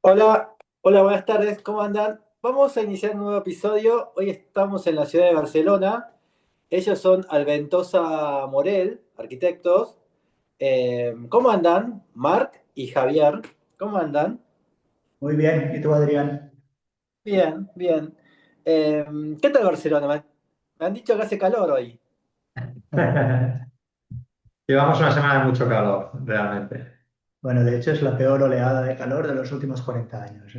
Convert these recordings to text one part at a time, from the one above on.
Hola, hola, buenas tardes, ¿cómo andan? Vamos a iniciar un nuevo episodio. Hoy estamos en la ciudad de Barcelona. Ellos son Alventosa Morel, arquitectos. ¿Cómo andan? Marc y Javier, ¿cómo andan? Muy bien, ¿y tú, Adrián? Bien, bien. Eh, ¿Qué tal Barcelona? Me han dicho que hace calor hoy. Llevamos una semana de mucho calor, realmente. Bueno, de hecho es la peor oleada de calor de los últimos 40 años.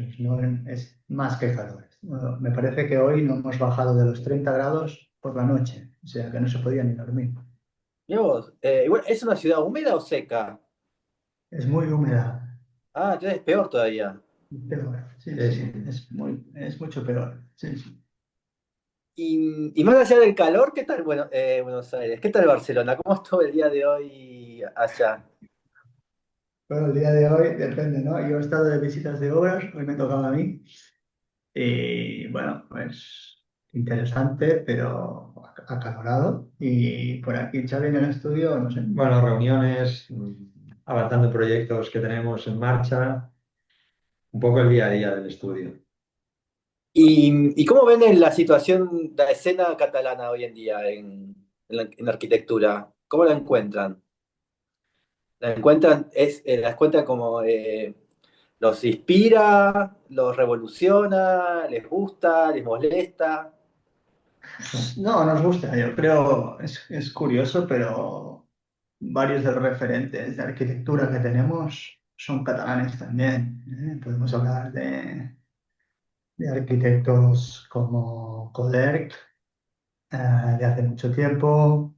Es más que calor. Bueno, me parece que hoy no hemos bajado de los 30 grados por la noche, o sea que no se podía ni dormir. Mirá vos, ¿es una ciudad húmeda o seca? Es muy húmeda. Ah, entonces es peor todavía. Peor. Sí, sí, sí, es mucho peor. Sí, sí. Y más allá del calor, ¿qué tal Buenos Aires? ¿Qué tal Barcelona? ¿Cómo estuvo el día de hoy allá? Bueno, el día de hoy depende, ¿no? Yo he estado de visitas de obras, hoy me tocaba a mí. Y bueno, pues interesante, pero acalorado. Y por aquí, Xavi, en el estudio, no sé. Bueno, reuniones, avanzando en proyectos que tenemos en marcha, un poco el día a día del estudio. ¿Y cómo ven la situación, la escena catalana hoy en día en la arquitectura? ¿Cómo la encuentran? ¿La encuentran como los inspira, los revoluciona, les gusta, les molesta? No, nos gusta, yo creo, es curioso, pero varios de los referentes de arquitectura que tenemos son catalanes también. Podemos hablar de arquitectos como Coderch, de hace mucho tiempo,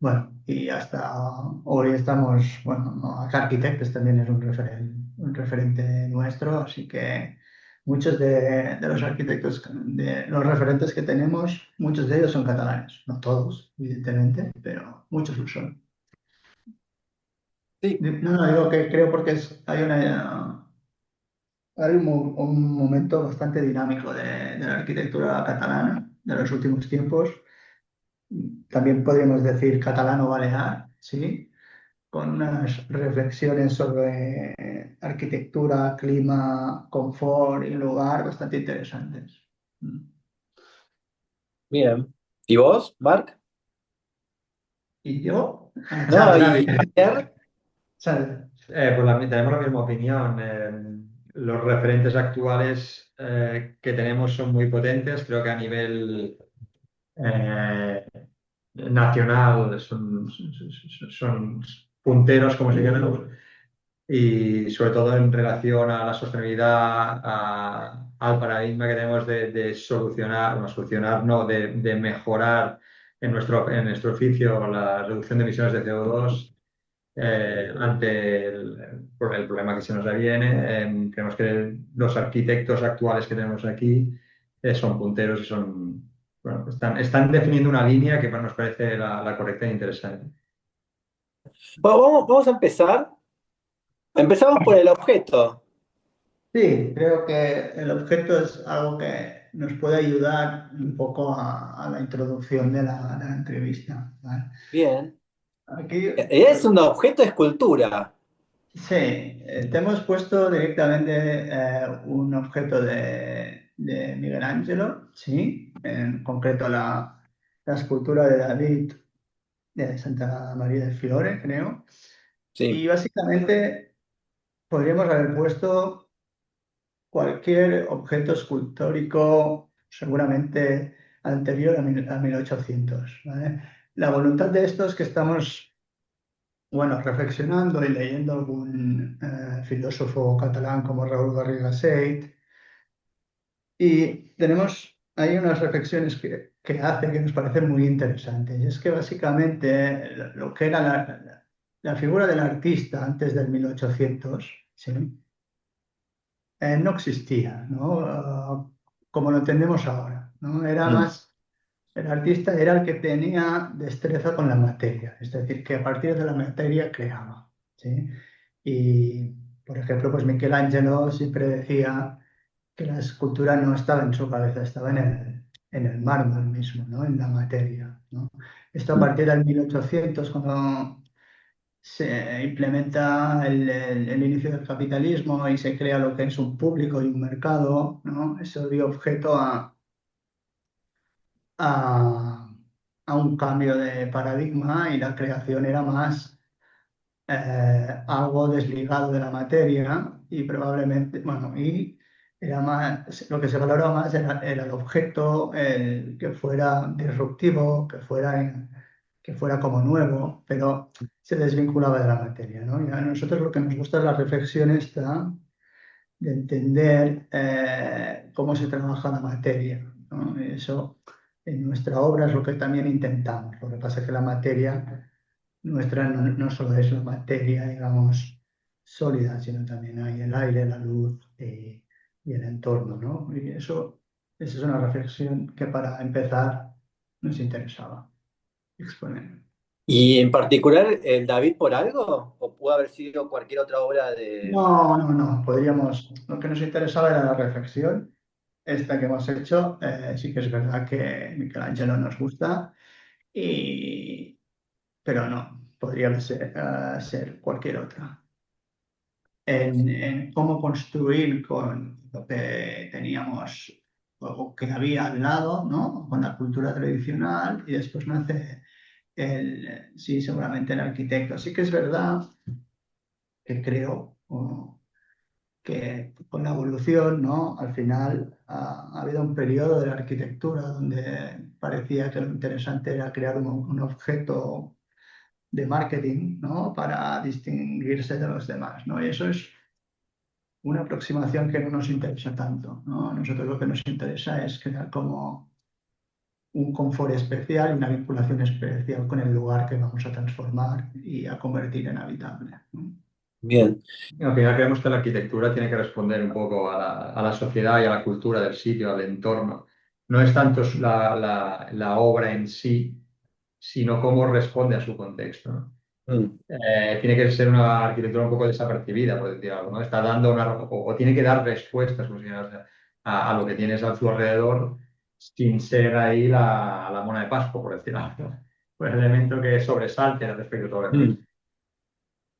bueno, y hasta hoy estamos, bueno, no, Arc Architects también es un referente nuestro, así que muchos de los arquitectos, de los referentes que tenemos, muchos de ellos son catalanes, no todos, evidentemente, pero muchos lo son. Sí, No, no, digo que creo porque hay un momento bastante dinámico de la arquitectura catalana de los últimos tiempos. También podríamos decir catalano-balear, ¿sí? Con unas reflexiones sobre arquitectura, clima, confort y lugar bastante interesantes. Mm. bien. ¿Y vos, Marc? ¿Y yo? No, Xavi. y Javier. Pues tenemos la misma opinión. Los referentes actuales que tenemos son muy potentes. Creo que a nivel eh, nacional son punteros, como se llaman, y sobre todo en relación a la sostenibilidad, al paradigma que tenemos de solucionar, bueno, solucionar, no, de mejorar en nuestro oficio la reducción de emisiones de CO2 ante por el problema que se nos aviene. Creemos que los arquitectos actuales que tenemos aquí son punteros y bueno, están definiendo una línea que nos parece la correcta e interesante. Bueno, vamos a empezar. Empezamos por el objeto. Sí, creo que el objeto es algo que nos puede ayudar un poco a la introducción de la entrevista, ¿vale? Bien. Aquí, Es un objeto de escultura. sí, te hemos puesto directamente un objeto de Miguel Ángelo, sí, en concreto la escultura de David de Santa María del Fiore, creo. Sí. Y básicamente podríamos haber puesto cualquier objeto escultórico, seguramente anterior a 1800, ¿vale? La voluntad de esto es que estamos, bueno, reflexionando y leyendo algún filósofo catalán como Raúl Garriga Seit, y tenemos ahí unas reflexiones que hace que nos parecen muy interesantes. Y es que básicamente lo que era la figura del artista antes del 1800, ¿sí? No existía, ¿no? Como lo entendemos ahora, ¿no? Era Mm. más, el artista era el que tenía destreza con la materia, es decir, que a partir de la materia creaba, ¿sí? Y, por ejemplo, pues Michelangelo siempre decía que la escultura no estaba en su cabeza, estaba en el mármol mismo, ¿no? En la materia, ¿no? Esto a partir del 1800, cuando se implementa el inicio del capitalismo y se crea lo que es un público y un mercado, ¿no? Eso dio objeto a, a un cambio de paradigma y la creación era más algo desligado de la materia y probablemente, bueno, y era más, lo que se valoraba más era el objeto, el que fuera disruptivo, que fuera como nuevo, pero se desvinculaba de la materia, ¿no? Y a nosotros lo que nos gusta es la reflexión esta de entender cómo se trabaja la materia, ¿no? Y eso en nuestra obra es lo que también intentamos. Lo que pasa es que la materia nuestra no solo es la materia, digamos, sólida, sino también hay el aire, la luz y el entorno, ¿no? Y eso, esa es una reflexión que para empezar nos interesaba exponer. ¿Y en particular el David por algo? ¿O pudo haber sido cualquier otra obra de... No, podríamos, lo que nos interesaba era la reflexión, esta que hemos hecho, sí que es verdad que Michelangelo nos gusta, y, pero no, podría ser cualquier otra. En cómo construir con lo que teníamos o que había al lado, ¿no? Con la cultura tradicional y después nace sí, seguramente el arquitecto. Sí que es verdad que creo que con la evolución, ¿no? Al final ha habido un periodo de la arquitectura donde parecía que lo interesante era crear un objeto de marketing, ¿no? Para distinguirse de los demás, ¿no? Y eso es una aproximación que no nos interesa tanto, ¿no? A nosotros lo que nos interesa es crear como un confort especial y una vinculación especial con el lugar que vamos a transformar y a convertir en habitable, ¿no? Bien, Al final creemos que la arquitectura tiene que responder un poco a la sociedad y a la cultura del sitio, al entorno. No es tanto la obra en sí, sino cómo responde a su contexto, ¿no? mm, Tiene que ser una arquitectura un poco desapercibida, por decir algo, ¿no? Está dando o tiene que dar respuestas como si a lo que tienes a tu alrededor sin ser ahí la mona de Pascua, por decir algo. Pues el elemento que sobresalte respecto a todo lo demás. mm.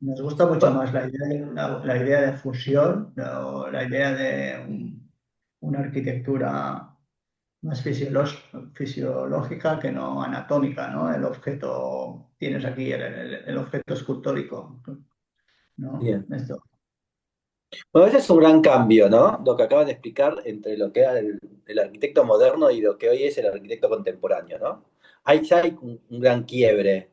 Nos gusta mucho más la idea de fusión, la idea de una arquitectura más fisiológica que no anatómica, ¿no? El objeto, tienes aquí el objeto escultórico, ¿no? Bien. Esto. Bueno, ese es un gran cambio, ¿no? Lo que acaban de explicar entre lo que era el arquitecto moderno y lo que hoy es el arquitecto contemporáneo, ¿no? Ya hay un gran quiebre.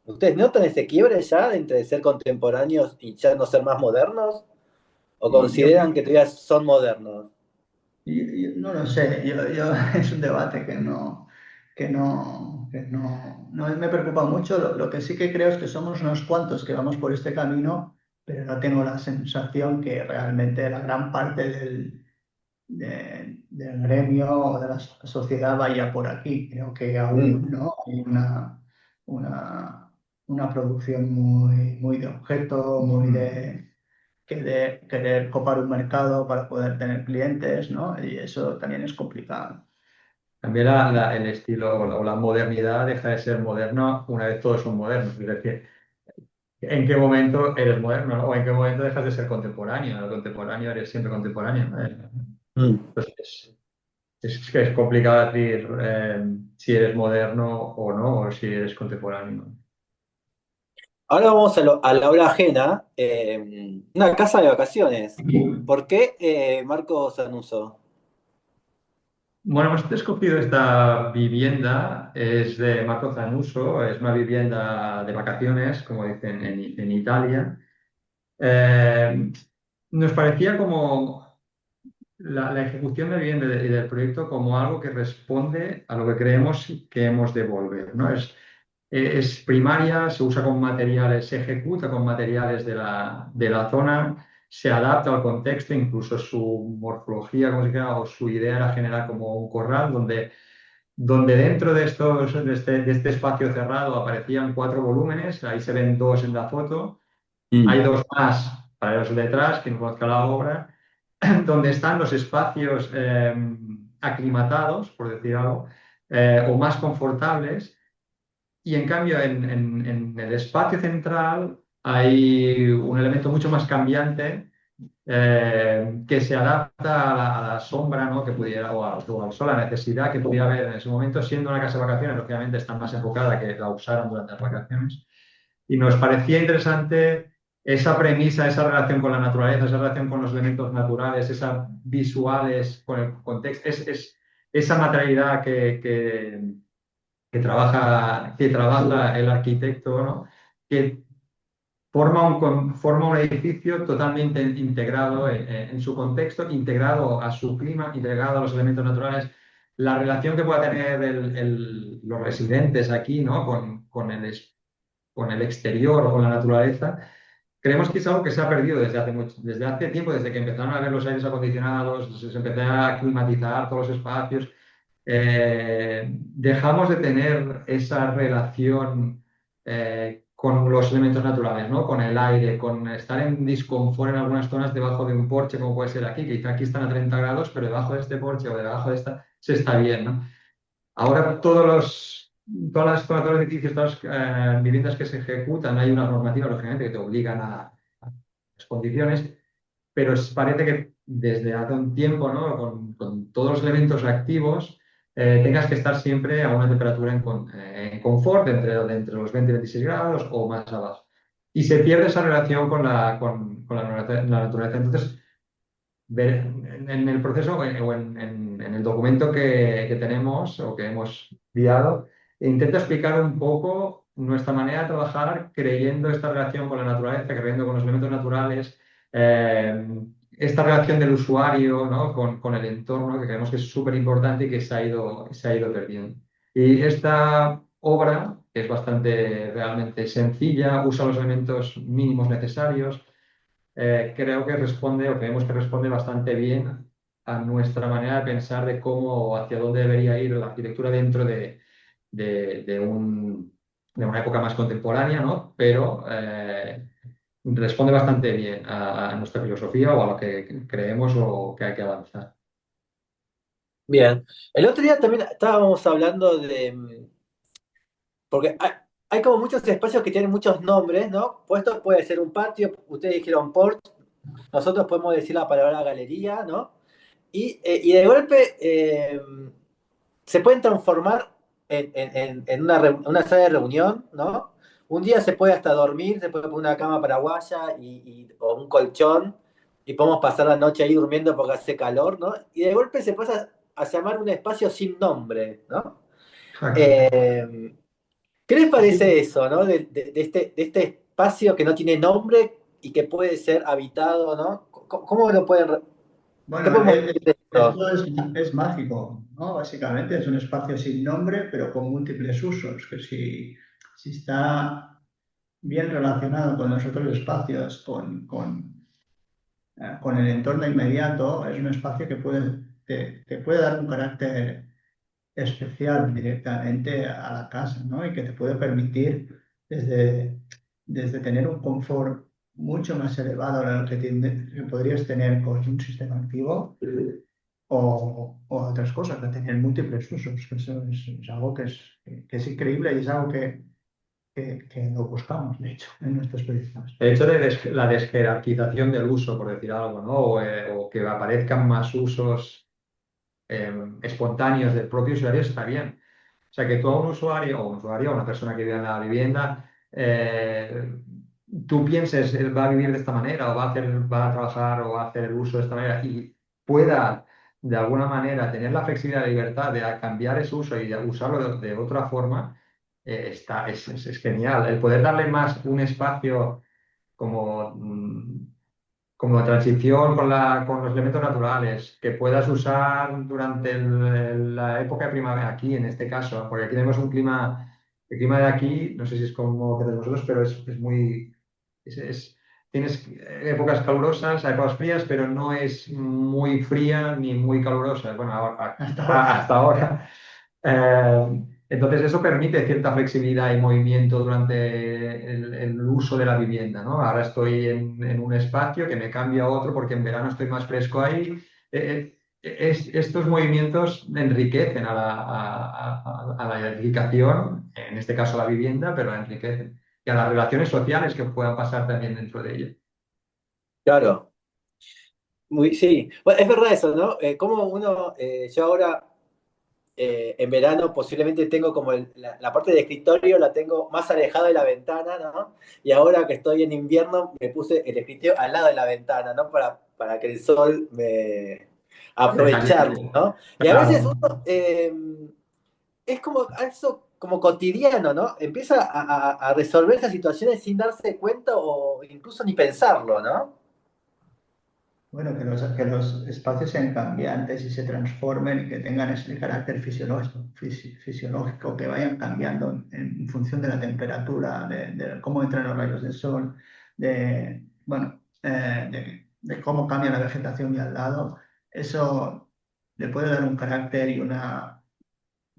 ¿Ustedes notan ese quiebre ya entre ser contemporáneos y ya no ser más modernos? ¿O Y yo consideran que todavía son modernos? No lo sé, es un debate no me preocupa mucho. Lo que sí que creo es que somos unos cuantos que vamos por este camino, pero no tengo la sensación que realmente la gran parte del gremio o de la sociedad vaya por aquí. Creo que aún Mm, no hay una, una producción muy de objeto, muy de querer copar un mercado para poder tener clientes, ¿no? Y eso también es complicado. También el estilo o la modernidad deja de ser moderno una vez todos son modernos. Es decir, ¿en qué momento eres moderno, ¿no? O en qué momento dejas de ser contemporáneo? El contemporáneo eres siempre contemporáneo, ¿no? mm. Entonces, que es complicado decir si eres moderno o no, o si eres contemporáneo. Ahora vamos a la obra ajena, una casa de vacaciones. ¿Por qué Marco Sanuso? Bueno, hemos escogido esta vivienda, es de Marco Zanuso, es una vivienda de vacaciones, como dicen en Italia. Eh, Nos parecía como la ejecución de vivienda y del proyecto como algo que responde a lo que creemos que hemos de volver, ¿no? Es primaria, se usa con materiales, se ejecuta con materiales de la zona, se adapta al contexto, incluso su morfología, como se llama, o su idea era generar como un corral donde dentro de este espacio cerrado aparecían cuatro volúmenes, ahí se ven dos en la foto, hay Mm, dos más para los detrás, quien conozca la obra, donde están los espacios aclimatados, por decir algo, o más confortables, y en cambio en el espacio central hay un elemento mucho más cambiante que se adapta a la sombra, ¿no? Que pudiera, o al sol, a la necesidad que pudiera haber en ese momento, siendo una casa de vacaciones, lógicamente está más enfocada que la usaran durante las vacaciones. Y nos parecía interesante esa premisa, esa relación con la naturaleza, esa relación con los elementos naturales, esas visuales con el contexto, esa materialidad que trabaja el arquitecto, ¿no? Que forma un edificio totalmente integrado en su contexto, integrado a su clima, integrado a los elementos naturales. La relación que pueda tener los residentes aquí, ¿no? Con el exterior o con la naturaleza, creemos que es algo que se ha perdido desde hace tiempo, desde que empezaron a ver los aires acondicionados, se empezó a climatizar todos los espacios. Dejamos de tener esa relación con los elementos naturales, ¿no? Con el aire, con estar en disconfort en algunas zonas debajo de un porche, como puede ser aquí, que quizá aquí están a 30 grados, pero debajo de este porche o debajo de esta se está bien, ¿no? Ahora todas los edificios, todas las viviendas que se ejecutan, hay unas normativas, lógicamente, que te obligan a las condiciones, pero parece que desde hace un tiempo, ¿no? Con todos los elementos activos, tengas que estar siempre a una temperatura en confort, entre los 20 y 26 grados o más abajo. Y se pierde esa relación con la naturaleza. Entonces, en el proceso o en el documento que tenemos o que hemos enviado, intenta explicar un poco nuestra manera de trabajar creyendo esta relación con la naturaleza, creyendo con los elementos naturales, esta relación del usuario, ¿no? con el entorno, que creemos que es súper importante y que se ha ido perdiendo. Y esta obra, que es bastante realmente sencilla, usa los elementos mínimos necesarios, creo que responde, o creemos que responde bastante bien a nuestra manera de pensar de cómo, hacia dónde debería ir la arquitectura dentro de, de un- de una época más contemporánea, ¿no? Pero responde bastante bien a nuestra filosofía o a lo que creemos o que hay que avanzar. Bien. El otro día también estábamos hablando de, porque hay como muchos espacios que tienen muchos nombres, ¿no? Pues esto puede ser un patio, ustedes dijeron port, nosotros podemos decir la palabra galería, ¿no? Y de golpe se pueden transformar en una sala de reunión, ¿no? Un día se puede hasta dormir, se puede poner una cama paraguaya o un colchón y podemos pasar la noche ahí durmiendo porque hace calor, ¿no? Y de golpe se pasa a llamar un espacio sin nombre, ¿no? Exacto. Eh, ¿Qué les parece eso, ¿no? De este espacio que no tiene nombre y que puede ser habitado, ¿no? ¿Cómo lo pueden... ¿Qué Bueno, podemos decir de esto? esto es mágico, ¿no? Básicamente es un espacio sin nombre, pero con múltiples usos, que si está bien relacionado con los otros espacios, con el entorno inmediato, es un espacio que te puede dar un carácter especial directamente a la casa, ¿no? Y que te puede permitir desde, desde tener un confort mucho más elevado a lo que podrías tener con un sistema activo o otras cosas, de tener múltiples usos. Que eso es algo que es increíble y es algo que lo buscamos, de hecho, en nuestros proyectos. El hecho de la desjerarquización del uso, por decir algo, ¿no? O que aparezcan más usos espontáneos del propio usuario está bien. O sea, que tú a un usuario o un usuario o una persona que vive en la vivienda, tú pienses, él va a vivir de esta manera o va a trabajar o va a hacer el uso de esta manera y pueda de alguna manera tener la flexibilidad y libertad de cambiar ese uso y de usarlo de otra forma, es genial. El poder darle más un espacio como, como transición con los elementos naturales, que puedas usar durante la época de primavera, aquí en este caso, porque aquí tenemos el clima de aquí, no sé si es como que de vosotros, pero es muy, tienes épocas calurosas, épocas frías, pero no es muy fría ni muy calurosa. Bueno, Hasta ahora. hasta ahora. Entonces eso permite cierta flexibilidad y movimiento durante el uso de la vivienda, ¿no? Ahora estoy en un espacio que me cambio a otro porque en verano estoy más fresco ahí. Estos movimientos enriquecen a la edificación, en este caso la vivienda, pero la enriquecen. y a las relaciones sociales que puedan pasar también dentro de ella. Claro. Sí, bueno, es verdad eso, ¿no? Como uno, yo ahora en verano posiblemente tengo como la parte de escritorio la tengo más alejada de la ventana, ¿no? Y ahora que estoy en invierno me puse el escritorio al lado de la ventana, ¿no? Para que el sol me Te aprovecharlo, caliente. ¿no? Y a veces Claro. uno es como eso como cotidiano, ¿no? Empieza a resolver esas situaciones sin darse cuenta o incluso ni pensarlo, ¿no? Bueno, que los espacios sean cambiantes y se transformen y que tengan ese carácter fisiológico, que vayan cambiando en función de la temperatura, de cómo entran los rayos del sol, bueno, de cómo cambia la vegetación de al lado. Eso le puede dar un carácter y un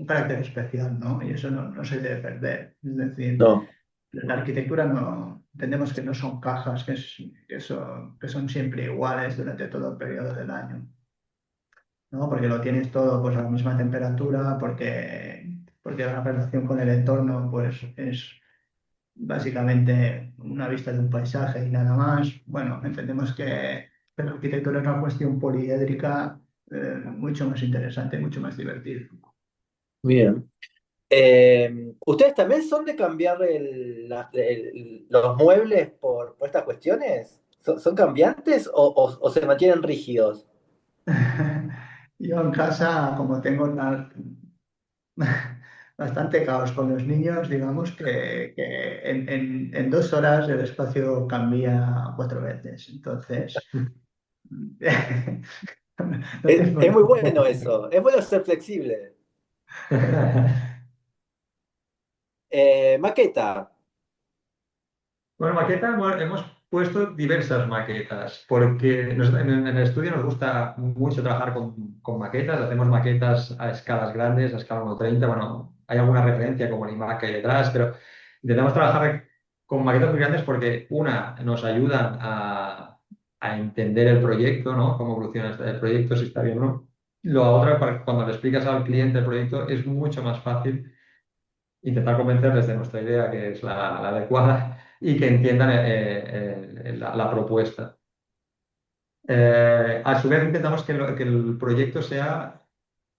carácter especial, ¿no? Y eso no se debe perder. Es decir, No. la arquitectura no, entendemos que no son cajas que son siempre iguales durante todo el periodo del año, ¿no? Porque lo tienes todo pues, a la misma temperatura, porque la relación con el entorno pues, es básicamente una vista de un paisaje y nada más. Bueno, entendemos que la arquitectura es una cuestión poliédrica mucho más interesante, mucho más divertida. Bien. ¿Ustedes también son de cambiar los muebles por estas cuestiones? ¿Son cambiantes o se mantienen rígidos? Yo en casa, como tengo bastante caos con los niños, digamos que en 2 horas el espacio cambia 4 veces. Entonces, no tengo Es muy ningún bueno problema. eso, es bueno ser flexible. Maqueta. Bueno, maqueta, hemos puesto diversas maquetas, porque en el estudio nos gusta mucho trabajar con maquetas, hacemos maquetas a escalas grandes, a escala 1:30, bueno, hay alguna referencia como el iMac que hay detrás, pero intentamos trabajar con maquetas muy grandes porque, una, nos ayudan a entender el proyecto, ¿no? Cómo evoluciona el proyecto, si está bien o no. Lo otra, cuando le explicas al cliente el proyecto, es mucho más fácil intentar convencerles de nuestra idea, que es la adecuada, y que entiendan la propuesta. A su vez, intentamos que el proyecto sea,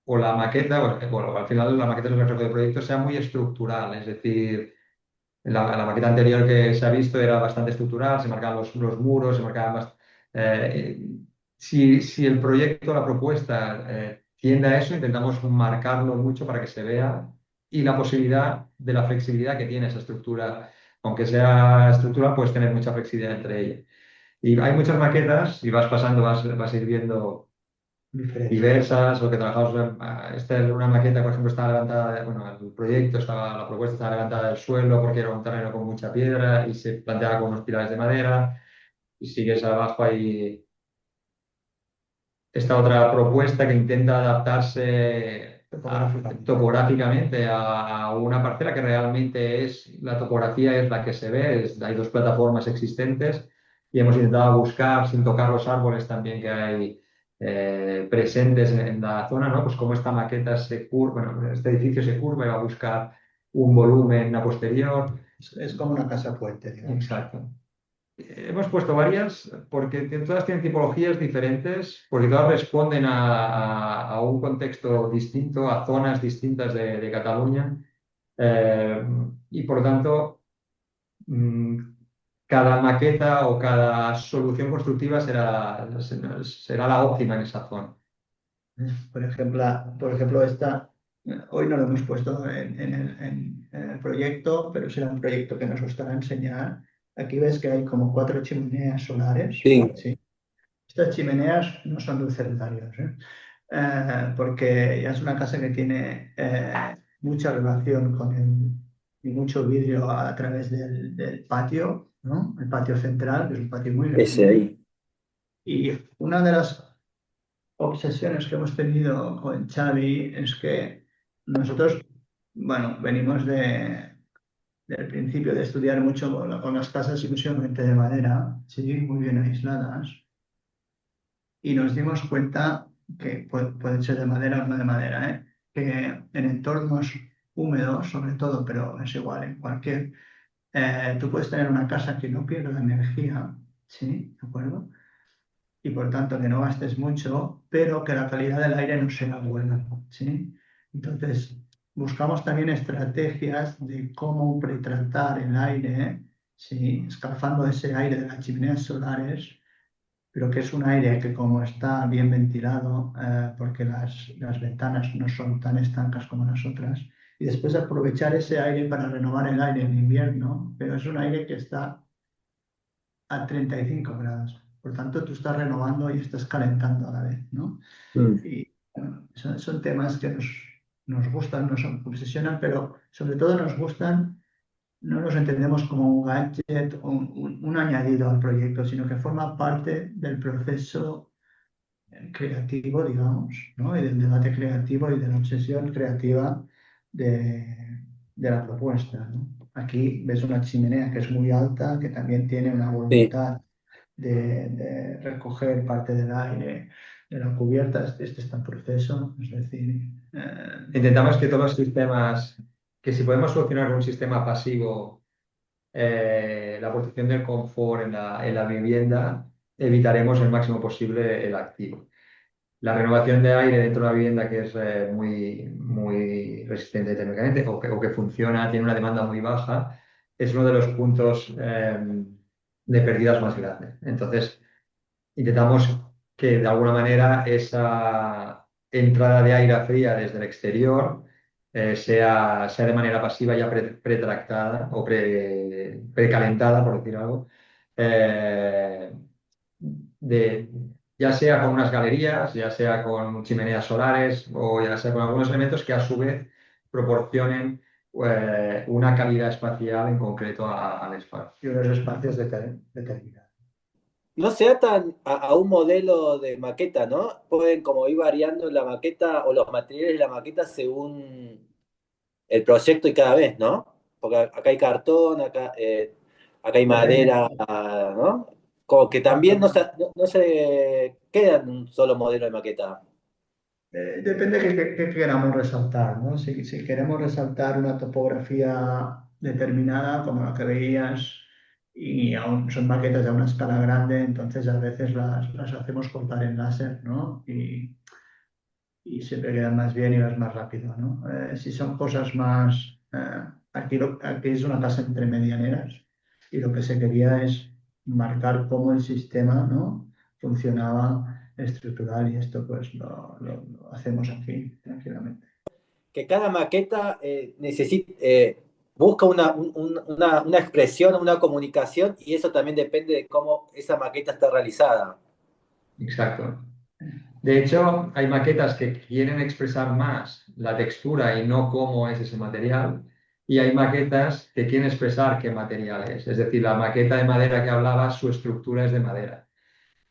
o la maqueta, bueno, al final la maqueta es un reflejo del proyecto, sea muy estructural, es decir, la maqueta anterior que se ha visto era bastante estructural, se marcaban los muros, se marcaban eh, si el proyecto, la propuesta tiende a eso, intentamos marcarlo mucho para que se vea y la posibilidad de la flexibilidad que tiene esa estructura, aunque sea estructural, puedes tener mucha flexibilidad entre ellas. Y hay muchas maquetas y vas pasando, vas a ir viendo Diferencia. diversas, o que trabajamos, esta es una maqueta, por ejemplo, estaba levantada, bueno, el proyecto estaba, la propuesta estaba levantada del suelo porque era un terreno con mucha piedra y se planteaba con unos pilares de madera, y sigues abajo ahí esta otra propuesta que intenta adaptarse Topográficamente. topográficamente a una parcela que realmente es, la topografía es la que se ve, hay dos plataformas existentes y hemos intentado buscar, sin tocar los árboles también que hay presentes en la zona, ¿no? Pues cómo esta maqueta se curva, bueno, este edificio se curva y va a buscar un volumen a posterior. Es como una casa puente, digamos. Exacto. Hemos puesto varias porque todas tienen tipologías diferentes, porque todas responden a un contexto distinto, a zonas distintas de Cataluña. Eh, y por lo tanto, mm, cada maqueta o cada solución constructiva será la óptima en esa zona. Por ejemplo, esta, hoy no lo hemos puesto en el proyecto, pero será un proyecto que nos gustará enseñar. Aquí ves que hay como 4 chimeneas solares, Sí, ¿sí? Estas chimeneas no son dulceritarios, ¿eh? Porque ya es una casa que tiene mucha relación y mucho vidrio a través del patio, ¿no? El patio central, que es un patio muy ese grande. ahí. Y una de las obsesiones que hemos tenido con Xavi es que nosotros, bueno, venimos del principio de estudiar mucho con las casas exclusivamente de madera, sí, muy bien aisladas, y nos dimos cuenta que pueden ser de madera o no de madera, ¿eh? Que en entornos húmedos, sobre todo, pero es igual en cualquier Tú puedes tener una casa que no pierda energía, ¿sí? ¿De acuerdo? Y por tanto que no gastes mucho, pero que la calidad del aire no sea buena, ¿sí? Entonces, buscamos también estrategias de cómo pretratar el aire, ¿sí? Escalfando ese aire de las chimeneas solares, pero que es un aire que como está bien ventilado, porque las ventanas no son tan estancas como las otras, y después aprovechar ese aire para renovar el aire en invierno, pero es un aire que está a 35 grados. Por tanto, tú estás renovando y estás calentando a la vez, ¿no? Mm. Y bueno, son temas que nos gustan, nos obsesionan, pero sobre todo nos gustan, no los entendemos como un gadget o un añadido al proyecto, sino que forma parte del proceso creativo, digamos, ¿no? Y del debate creativo y de la obsesión creativa de la propuesta, ¿no? Aquí ves una chimenea que es muy alta, que también tiene una Sí. voluntad de recoger parte del aire de la cubierta. Este está en proceso, es decir, Intentamos que todos los sistemas, que si podemos solucionar con un sistema pasivo la protección del confort en la vivienda, evitaremos el máximo posible el activo. La renovación de aire dentro de la vivienda, que es muy resistente térmicamente o que funciona, tiene una demanda muy baja, es uno de los puntos de pérdidas más grandes. Entonces, intentamos que de alguna manera esa entrada de aire fría desde el exterior sea de manera pasiva ya pretractada o precalentada, por decir algo, eh, de, ya sea con unas galerías, ya sea con chimeneas solares o ya sea con algunos elementos que a su vez proporcionen una calidad espacial en concreto al espacio. y unos espacios determinados. No se atan a un modelo de maqueta, ¿no? Pueden como ir variando la maqueta o los materiales de la maqueta según el proyecto y cada vez, ¿no? Porque acá hay cartón, acá hay Depende. madera, ¿no? Como que también Claro. no se queda en un solo modelo de maqueta. Depende que queramos resaltar, ¿no? Si queremos resaltar una topografía determinada, como la que veías, y aún son maquetas a una escala grande, entonces a veces las hacemos cortar en láser, ¿no? Y siempre quedan más bien y vas más rápido, ¿no? Si son cosas más... aquí es una casa entre medianeras y lo que se quería es marcar cómo el sistema, ¿no? Funcionaba estructural y esto pues lo hacemos aquí tranquilamente. Que cada maqueta busca una expresión, una comunicación, y eso también depende de cómo esa maqueta está realizada. Exacto. De hecho, hay maquetas que quieren expresar más la textura y no cómo es ese material. Y hay maquetas que quieren expresar qué material es. Es decir, la maqueta de madera que hablaba, su estructura es de madera.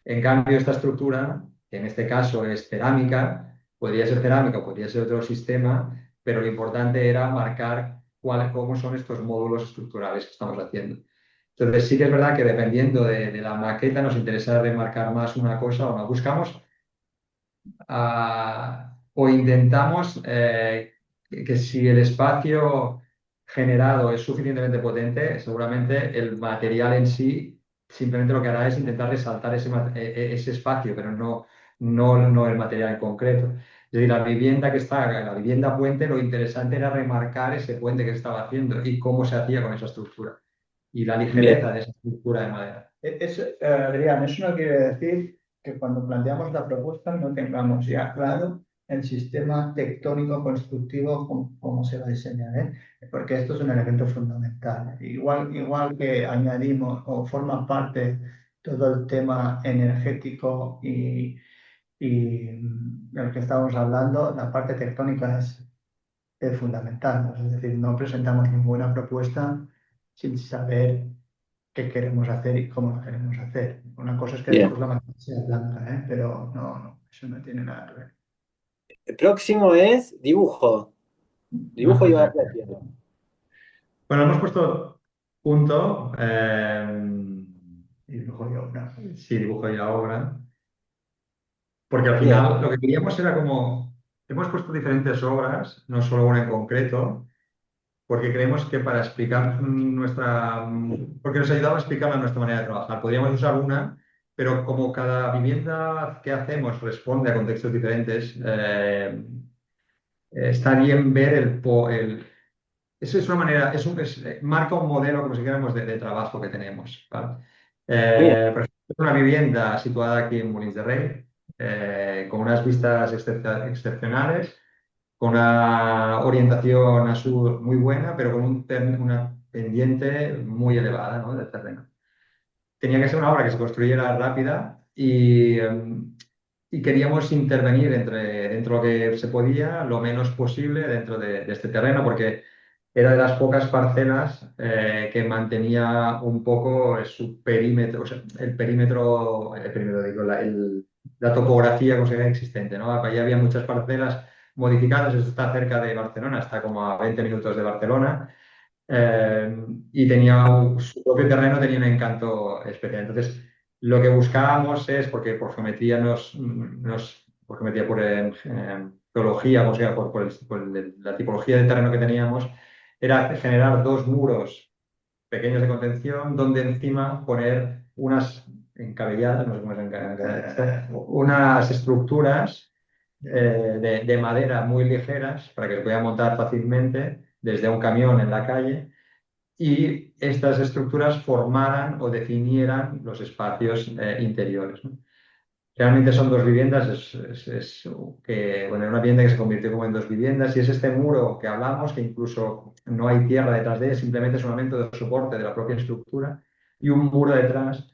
En cambio, esta estructura, que en este caso es cerámica, podría ser cerámica o podría ser otro sistema, pero lo importante era marcar cómo son estos módulos estructurales que estamos haciendo. Entonces, sí que es verdad que dependiendo de la maqueta nos interesa remarcar más una cosa o no. Buscamos o intentamos que si el espacio generado es suficientemente potente, seguramente el material en sí simplemente lo que hará es intentar resaltar ese espacio, pero no el material en concreto. Es decir, la vivienda puente, lo interesante era remarcar ese puente que se estaba haciendo y cómo se hacía con esa estructura y la Bien. ligereza de esa estructura de madera. Adrián, eso no quiere decir que cuando planteamos la propuesta no tengamos ya claro el sistema tectónico constructivo cómo se va a diseñar, ¿eh? Porque esto es un elemento fundamental. Igual que añadimos o forma parte todo el tema energético y del que estamos hablando, la parte tectónica es fundamental, ¿no? Es decir, no presentamos ninguna propuesta sin saber qué queremos hacer y cómo lo queremos hacer. Una cosa es que Bien. después la materia sea blanca, ¿eh? Pero no, eso no tiene nada que ver. El próximo es dibujo. Dibujo y batalla. Bueno, hemos puesto punto. Y luego yo, no. Sí, dibujo y la obra. Porque al Bien. final lo que queríamos era como, hemos puesto diferentes obras, no solo una en concreto, porque creemos que para explicar porque nos ayudaba a explicar nuestra manera de trabajar. Podríamos usar una, pero como cada vivienda que hacemos responde a contextos diferentes, está bien ver eso es una manera, marca un modelo, como si dijéramos, de trabajo que tenemos, ¿vale? Bien. Por ejemplo, es una vivienda situada aquí en Molins de Rey, con unas vistas excepcionales, con una orientación a sur muy buena, pero con una pendiente muy elevada, ¿no? Del terreno. Tenía que ser una obra que se construyera rápida y queríamos intervenir dentro de lo que se podía, lo menos posible dentro de este terreno, porque era de las pocas parcelas que mantenía un poco su perímetro, o sea, digo, la topografía como se ve existente, ¿no? Allí había muchas parcelas modificadas, esto está cerca de Barcelona, está como a 20 minutos de Barcelona, y su propio terreno tenía un encanto especial. Entonces, lo que buscábamos es, porque por geometría por geometría, por geología, o sea, la tipología de terreno que teníamos, era generar dos muros pequeños de contención donde encima poner unas encabelladas, no sé cómo se unas estructuras de madera muy ligeras para que se puedan montar fácilmente desde un camión en la calle y estas estructuras formaran o definieran los espacios interiores, ¿no? Realmente son dos viviendas, bueno, una vivienda que se convirtió como en dos viviendas y es este muro que hablamos, que incluso no hay tierra detrás de él, simplemente es un elemento de soporte de la propia estructura y un muro detrás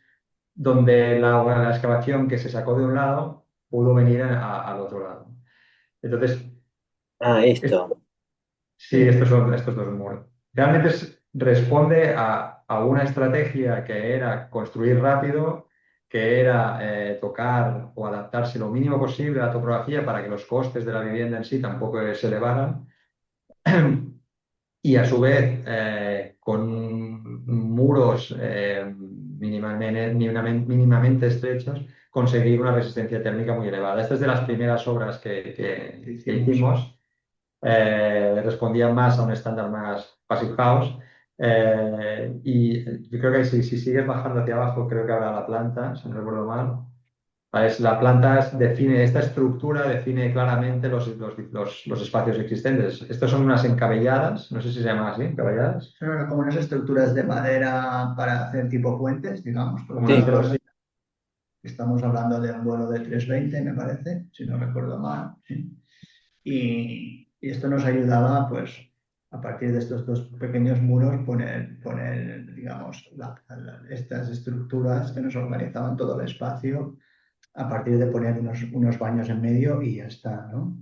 donde la excavación que se sacó de un lado pudo venir al otro lado. Entonces, Ah, esto. sí, estos son estos dos muros. Realmente responde a una estrategia que era construir rápido, que era tocar o adaptarse lo mínimo posible a la topografía para que los costes de la vivienda en sí tampoco se elevaran. Y a su vez, con muros mínimamente estrechos, conseguir una resistencia térmica muy elevada. Esta es de las primeras obras que hicimos. Respondían más a un estándar más Passive House. Y yo creo que si sigues bajando hacia abajo, creo que habrá la planta, si no recuerdo mal. La planta esta estructura define claramente los espacios existentes. Estos son unas encabelladas, no sé si se llaman así, encabelladas. Son como unas estructuras de madera para hacer tipo puentes, digamos, por Como una unas Sí. zona. sí. Estamos hablando de un vuelo de 320, me parece, si no recuerdo mal. Sí. Y esto nos ayudaba, pues, a partir de estos dos pequeños muros, poner digamos, estas estructuras que nos organizaban todo el espacio, a partir de poner unos baños en medio y ya está, ¿no?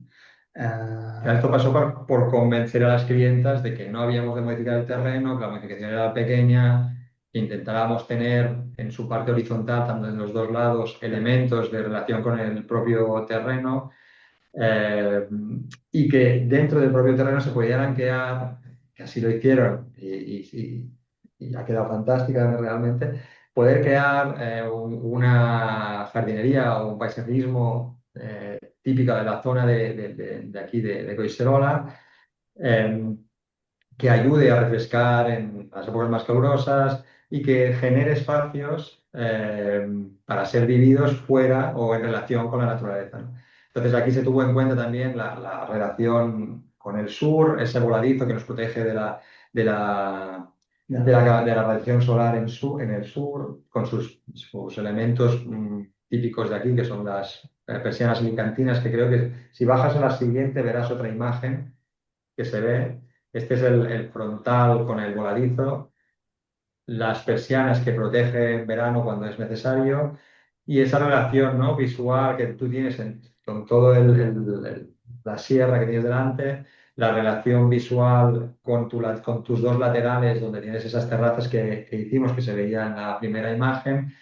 Esto pasó por convencer a las clientas de que no habíamos de modificar el terreno, que la modificación era pequeña, que intentábamos tener en su parte horizontal, tanto en los dos lados, elementos de relación con el propio terreno, eh, y que dentro del propio terreno se pudieran quedar, que así lo hicieron y ha quedado fantástica realmente, poder crear una jardinería o un paisajismo típica de la zona de aquí, de Collserola, eh, que ayude a refrescar en las épocas más calurosas y que genere espacios para ser vividos fuera o en relación con la naturaleza, ¿no? Entonces aquí se tuvo en cuenta también la relación con el sur, ese voladizo que nos protege de la, de la radiación solar en el sur, con sus elementos típicos de aquí, que son las persianas alicantinas, que creo que si bajas a la siguiente verás otra imagen que se ve. Este es el frontal con el voladizo, las persianas que protege en verano cuando es necesario y esa relación, ¿no?, visual que tú tienes con todo la sierra que tienes delante, la relación visual con tus dos laterales donde tienes esas terrazas que hicimos que se veía en la primera imagen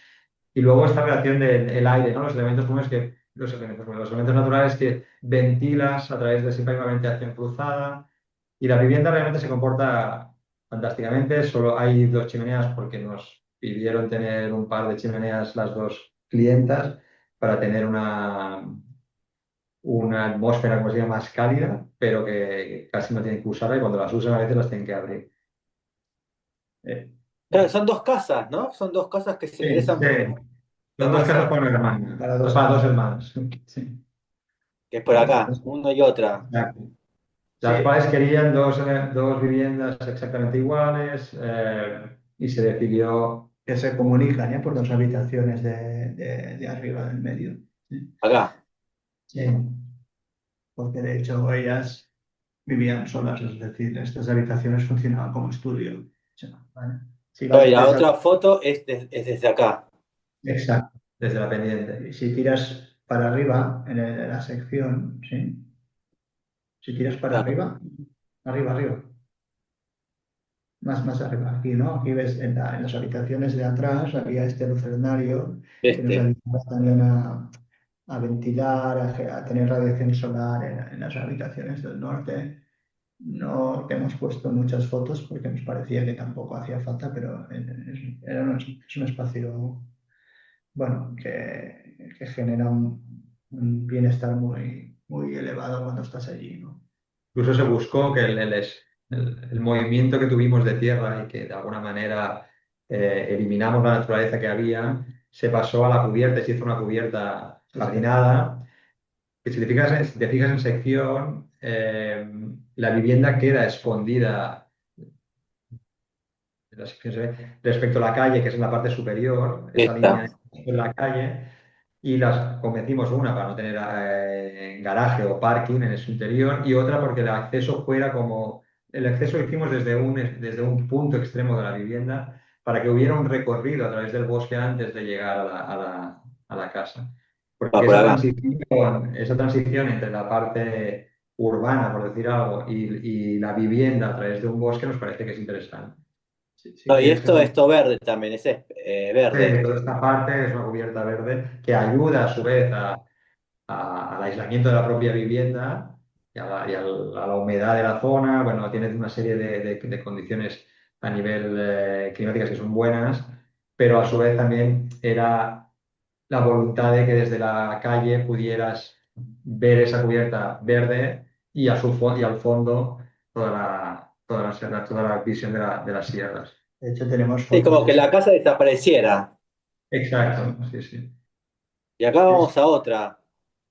y luego esta relación del aire, ¿no?, los elementos naturales que ventilas a través de esa pavimentación cruzada y la vivienda realmente se comporta fantásticamente. Solo hay dos chimeneas porque nos pidieron tener un par de chimeneas las dos clientas para tener una atmósfera, como se llama, más cálida, pero que casi no tienen que usarla y cuando las usan a veces las tienen que abrir. Eh, Claro, son dos casas, ¿no? Son dos casas que se sí, ingresan sí. por Son dos casas terraza, para una hermana, Para dos para dos hermanos. hermanas. Sí, que es por para acá, dos. uno y otra. Exacto. Las Sí, cuales querían dos viviendas exactamente iguales y se decidió. que se comunican, ¿eh? Por dos habitaciones de arriba del medio. Sí. Acá. Sí, porque de hecho ellas vivían solas, es decir, estas habitaciones funcionaban como estudio. O sea, ¿vale? Si Claro, vas y la desde, otra foto es desde acá. exacto. Desde la pendiente. Y si tiras para arriba en la sección, ¿sí? Si tiras para Claro, arriba, arriba, arriba, más arriba, aquí, ¿no? Aquí ves en las habitaciones de atrás había este lucernario que nos este. ayudaba también a ventilar, a tener radiación solar en las habitaciones del norte. No te hemos puesto muchas fotos porque nos parecía que tampoco hacía falta, pero es un espacio, bueno, que genera un bienestar muy elevado cuando estás allí, ¿no? Incluso se buscó que el movimiento que tuvimos de tierra y que de alguna manera eliminamos la naturaleza que había, se pasó a la cubierta y se hizo una cubierta jardinada. Que si te fijas en sección, la vivienda queda escondida en la sección se ve, respecto a la calle, que es en la parte superior, esa línea Esta. en la calle, y las convencimos una para no tener garaje o parking en su interior y otra porque el acceso fuera como, el acceso lo hicimos desde un punto extremo de la vivienda para que hubiera un recorrido a través del bosque antes de llegar a la casa. Va Porque por esa acá. transición, esa transición entre la parte urbana, por decir algo, y la vivienda a través de un bosque nos parece que es interesante. Si No, y quieres esto verde también, ese Sí, verde. toda esta parte es una cubierta verde que ayuda a su vez al aislamiento de la propia vivienda y a la humedad de la zona. Bueno, tiene una serie de condiciones a nivel climáticas que son buenas, pero a su vez también era la voluntad de que desde la calle pudieras ver esa cubierta verde y al fondo toda la visión de las sierras. de hecho, tenemos Sí, fotos como de que eso. la casa desapareciera. Exacto, sí, sí. Y acá Es- vamos a otra.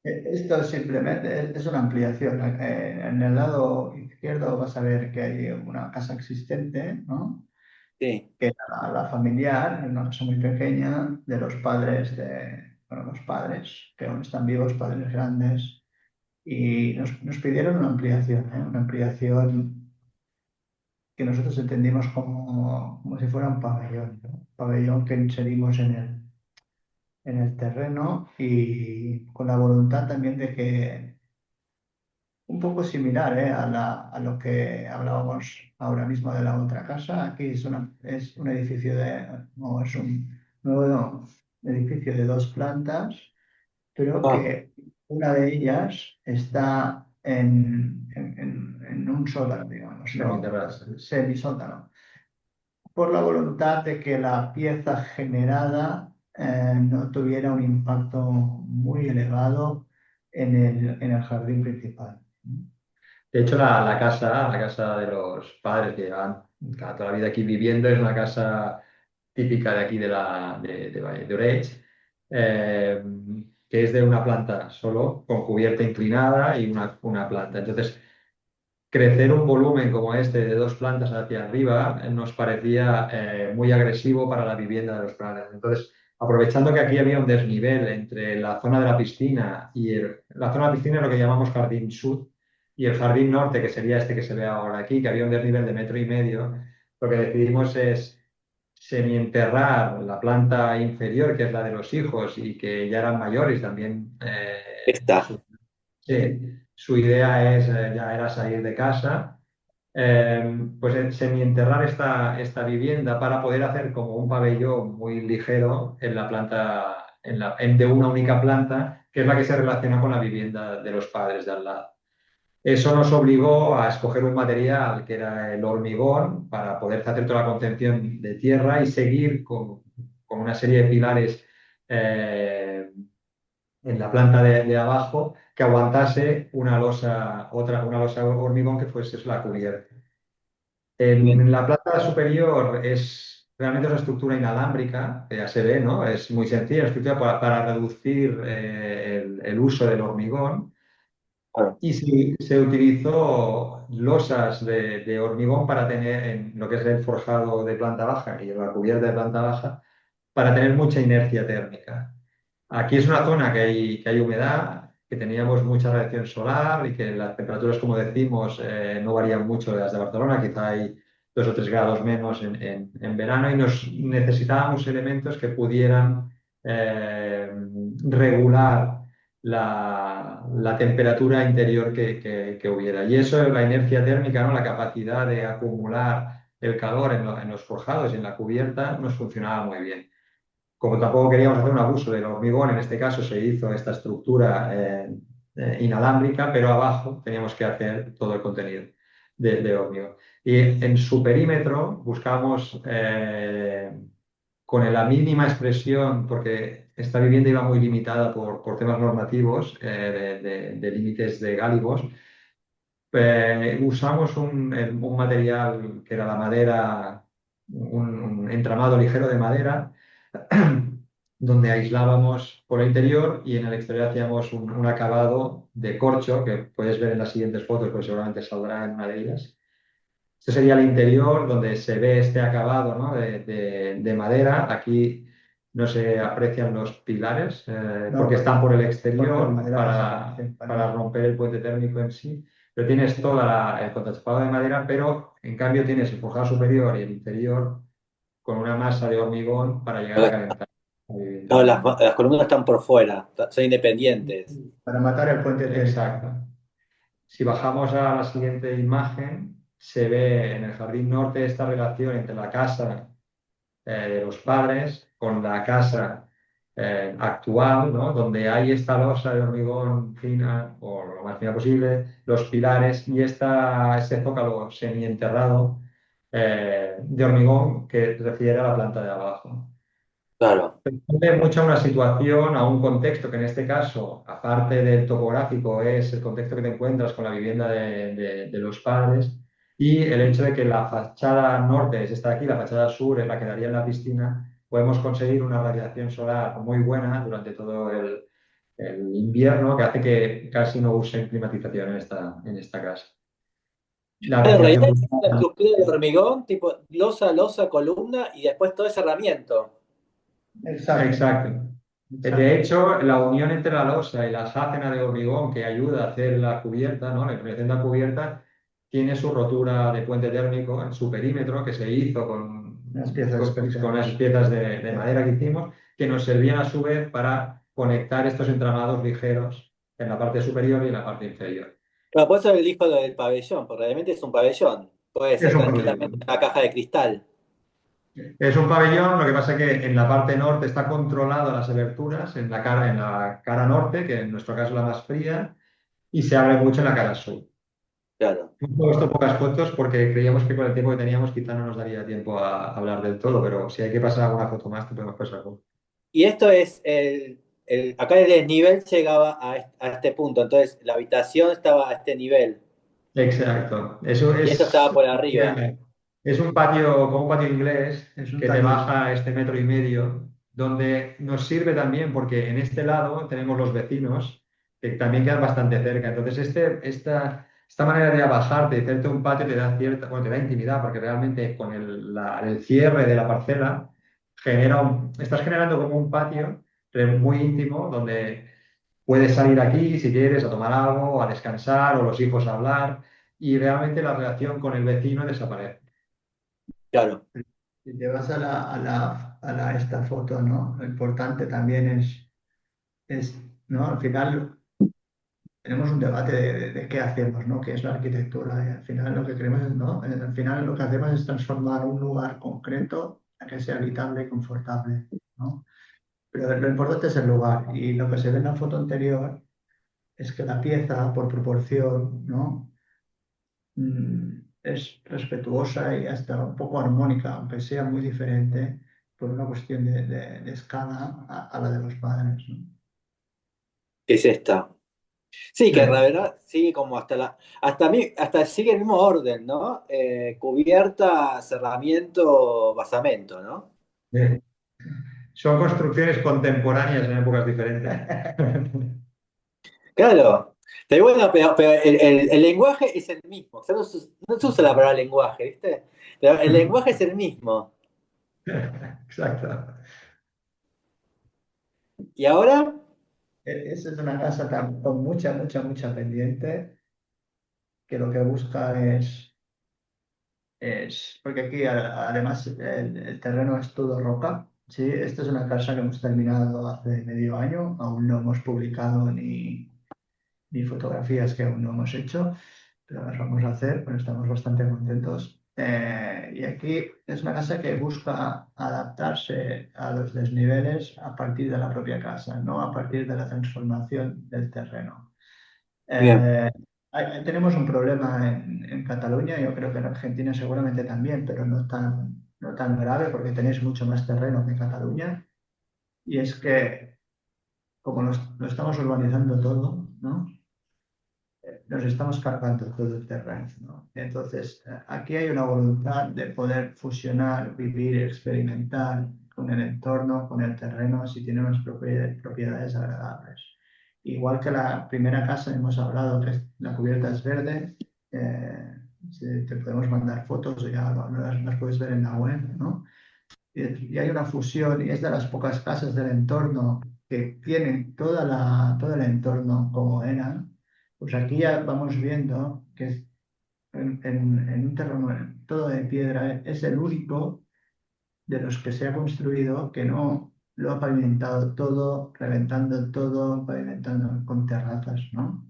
Esto simplemente es una ampliación. En el lado izquierdo vas a ver que hay una casa existente, ¿no? Sí. Que era la familiar, una casa muy pequeña, de los padres bueno, los padres que aún están vivos, padres grandes, y nos pidieron una ampliación, ¿eh? Una ampliación que nosotros entendimos como si fuera un pabellón, ¿no? Pabellón que inserimos en el terreno y con la voluntad también de que, un poco similar, a lo que hablábamos ahora mismo de la otra casa, aquí es un edificio no, es un nuevo edificio de dos plantas, pero Ah, que una de ellas está en un sótano, digamos, ¿no? Semienterradas. Semisótano, por la voluntad de que la pieza generada no tuviera un impacto muy elevado en el jardín principal. De hecho, la casa de los padres que llevan toda la vida aquí viviendo es una casa típica de aquí de Valle de Oreig, eh, que es de una planta solo, con cubierta inclinada y una planta. Entonces, crecer un volumen como este de dos plantas hacia arriba nos parecía muy agresivo para la vivienda de los padres. Entonces, aprovechando que aquí había un desnivel entre la zona de la piscina la zona de la piscina es lo que llamamos jardín sur y el jardín norte, que sería este que se ve ahora aquí, que había un desnivel de 1,5 metros, lo que decidimos es semienterrar la planta inferior, que es la de los hijos y que ya eran mayores también. esta. Sí, su idea ya era salir de casa, pues semienterrar esta vivienda para poder hacer como un pabellón muy ligero en la planta, de una única planta, que es la que se relaciona con la vivienda de los padres de al lado. Eso nos obligó a escoger un material que era el hormigón para poder hacer toda la contención de tierra y seguir con una serie de pilares eh, en la planta de abajo que aguantase una losa de hormigón que fuese la cubierta. Bien. En la planta superior es realmente una estructura inalámbrica, que ya se ve, ¿no? Es muy sencilla, la estructura para reducir el uso del hormigón. Claro. Y se utilizó losas de hormigón para tener en lo que es el forjado de planta baja y en la cubierta de planta baja para tener mucha inercia térmica. Aquí es una zona que hay humedad, que teníamos mucha radiación solar y que las temperaturas, como decimos, no varían mucho de las de Barcelona, quizá hay 2 o 3 grados menos en verano y nos necesitábamos elementos que pudieran eh, regular la temperatura interior que hubiera. Y eso, la inercia térmica, ¿no? La capacidad de acumular el calor en los forjados y en la cubierta, nos funcionaba muy bien. Como tampoco queríamos hacer un abuso del hormigón, en este caso se hizo esta estructura inalámbrica, pero abajo teníamos que hacer todo el contenido de hormigón. Y en su perímetro buscamos con la mínima expresión, porque esta vivienda iba muy limitada por temas normativos de límites de gáligos, usamos un material que era la madera, un entramado ligero de madera donde aislábamos por el interior y en el exterior hacíamos un acabado de corcho que puedes ver en las siguientes fotos, pues seguramente saldrá en una de ellas. Este sería el interior donde se ve este acabado, ¿no? de madera. Aquí no se aprecian los pilares No, porque están por el porque la exterior madera desaparece. para romper el puente térmico en sí. Pero tienes todo el contrachapado de madera, pero en cambio tienes el forjado superior y el interior con una masa de hormigón para llegar a calentar la No, vivienda. las columnas están por fuera, son independientes. Para matar el puente Exacto. térmico. Si bajamos a la siguiente imagen, se ve en el jardín norte esta relación entre la casa de los padres con la casa actual, ¿no? Donde hay esta losa de hormigón fina o lo más fina posible, los pilares y este zócalo semienterrado de hormigón que refiere a la planta de abajo. Claro. Responde mucho a una situación, a un contexto que en este caso, aparte del topográfico, es el contexto que te encuentras con la vivienda de los padres y el hecho de que la fachada norte es esta de aquí, la fachada sur es la que daría en la piscina, podemos conseguir una radiación solar muy buena durante todo el invierno que hace que casi no usen climatización en esta casa. La En realidad ventilación. es una estructura de hormigón, tipo losa, losa, columna y después todo ese herramiento. Exacto, Exacto. exacto. De hecho, la unión entre la losa y la sáfena de hormigón que ayuda a hacer la cubierta, ¿no? La imprimación de la cubierta, tiene su rotura de puente térmico en su perímetro que se hizo Unas piezas con unas especiales. piezas de madera que hicimos, que nos servían a su vez para conectar estos entramados ligeros en la parte superior y en la parte inferior. Claro, por eso él dijo lo del pabellón, porque realmente es un pabellón. Puede Es ser un tranquilamente pabellón. una caja de cristal. Es un pabellón, lo que pasa es que en la parte norte está controlado las aberturas, en la cara norte, que en nuestro caso es la más fría, y se abre mucho en la cara sur. Claro. Hemos puesto pocas fotos porque creíamos que con el tiempo que teníamos quizá no nos daría tiempo a hablar del todo, pero si hay que pasar alguna foto más, te podemos pasar alguna. Y esto es acá el desnivel llegaba a este punto, entonces la habitación estaba a este nivel Exacto. Eso y esto estaba por arriba. es un patio, como un patio inglés, Es un que te taller. baja este 1,5 metros, donde nos sirve también porque en este lado tenemos los vecinos que también quedan bastante cerca. Entonces, esta manera de bajarte y hacerte un patio te da cierta, bueno, te da intimidad, porque realmente con el cierre de la parcela estás generando como un patio muy íntimo donde puedes salir aquí si quieres a tomar algo, a descansar o los hijos a hablar y realmente la relación con el vecino desaparece. Claro. Si te vas a esta foto, ¿no? Lo importante también es, ¿no? Al final tenemos un debate de qué hacemos, ¿no? ¿Qué es la arquitectura? Y al final lo que queremos es, ¿no? Al final lo que hacemos es transformar un lugar concreto a que sea habitable y confortable, ¿no? Pero lo importante es el lugar y lo que se ve en la foto anterior es que la pieza, por proporción, ¿no? Es respetuosa y hasta un poco armónica, aunque sea muy diferente por una cuestión de escala a la de los padres, ¿no? Es esta. Sí, Sí, que la verdad sigue como hasta sigue el mismo orden, ¿no? Cubierta, cerramiento, basamento, ¿no? sí. Son construcciones contemporáneas en épocas diferentes. Claro. Pero bueno, pero el lenguaje es el mismo. O sea, no se usa la palabra lenguaje, ¿viste? Pero el lenguaje es el mismo. Exacto. ¿Y ahora? Esa es una casa con mucha pendiente, que lo que busca porque aquí además el terreno es todo roca. Sí, esta es una casa que hemos terminado hace medio año, aún no hemos publicado ni fotografías que aún no hemos hecho, pero las vamos a hacer, pero estamos bastante contentos. Y aquí es una casa que busca adaptarse a los desniveles a partir de la propia casa, no a partir de la transformación del terreno. Bien, Eh, tenemos un problema en Cataluña, yo creo que en Argentina seguramente también, pero no tan grave porque tenéis mucho más terreno que en Cataluña. Y es que como lo estamos urbanizando todo, ¿no? Nos estamos cargando todo el terreno, ¿no? Entonces, aquí hay una voluntad de poder fusionar, vivir, experimentar con el entorno, con el terreno, si tiene unas propiedades agradables. Igual que la primera casa, hemos hablado que la cubierta es verde, te podemos mandar fotos, ya las puedes ver en la web, ¿no? Y hay una fusión, y es de las pocas casas del entorno que tienen todo el entorno como era. Pues aquí ya vamos viendo que en un terreno todo de piedra es el único de los que se ha construido que no lo ha pavimentado todo, reventando todo, pavimentando con terrazas, ¿no?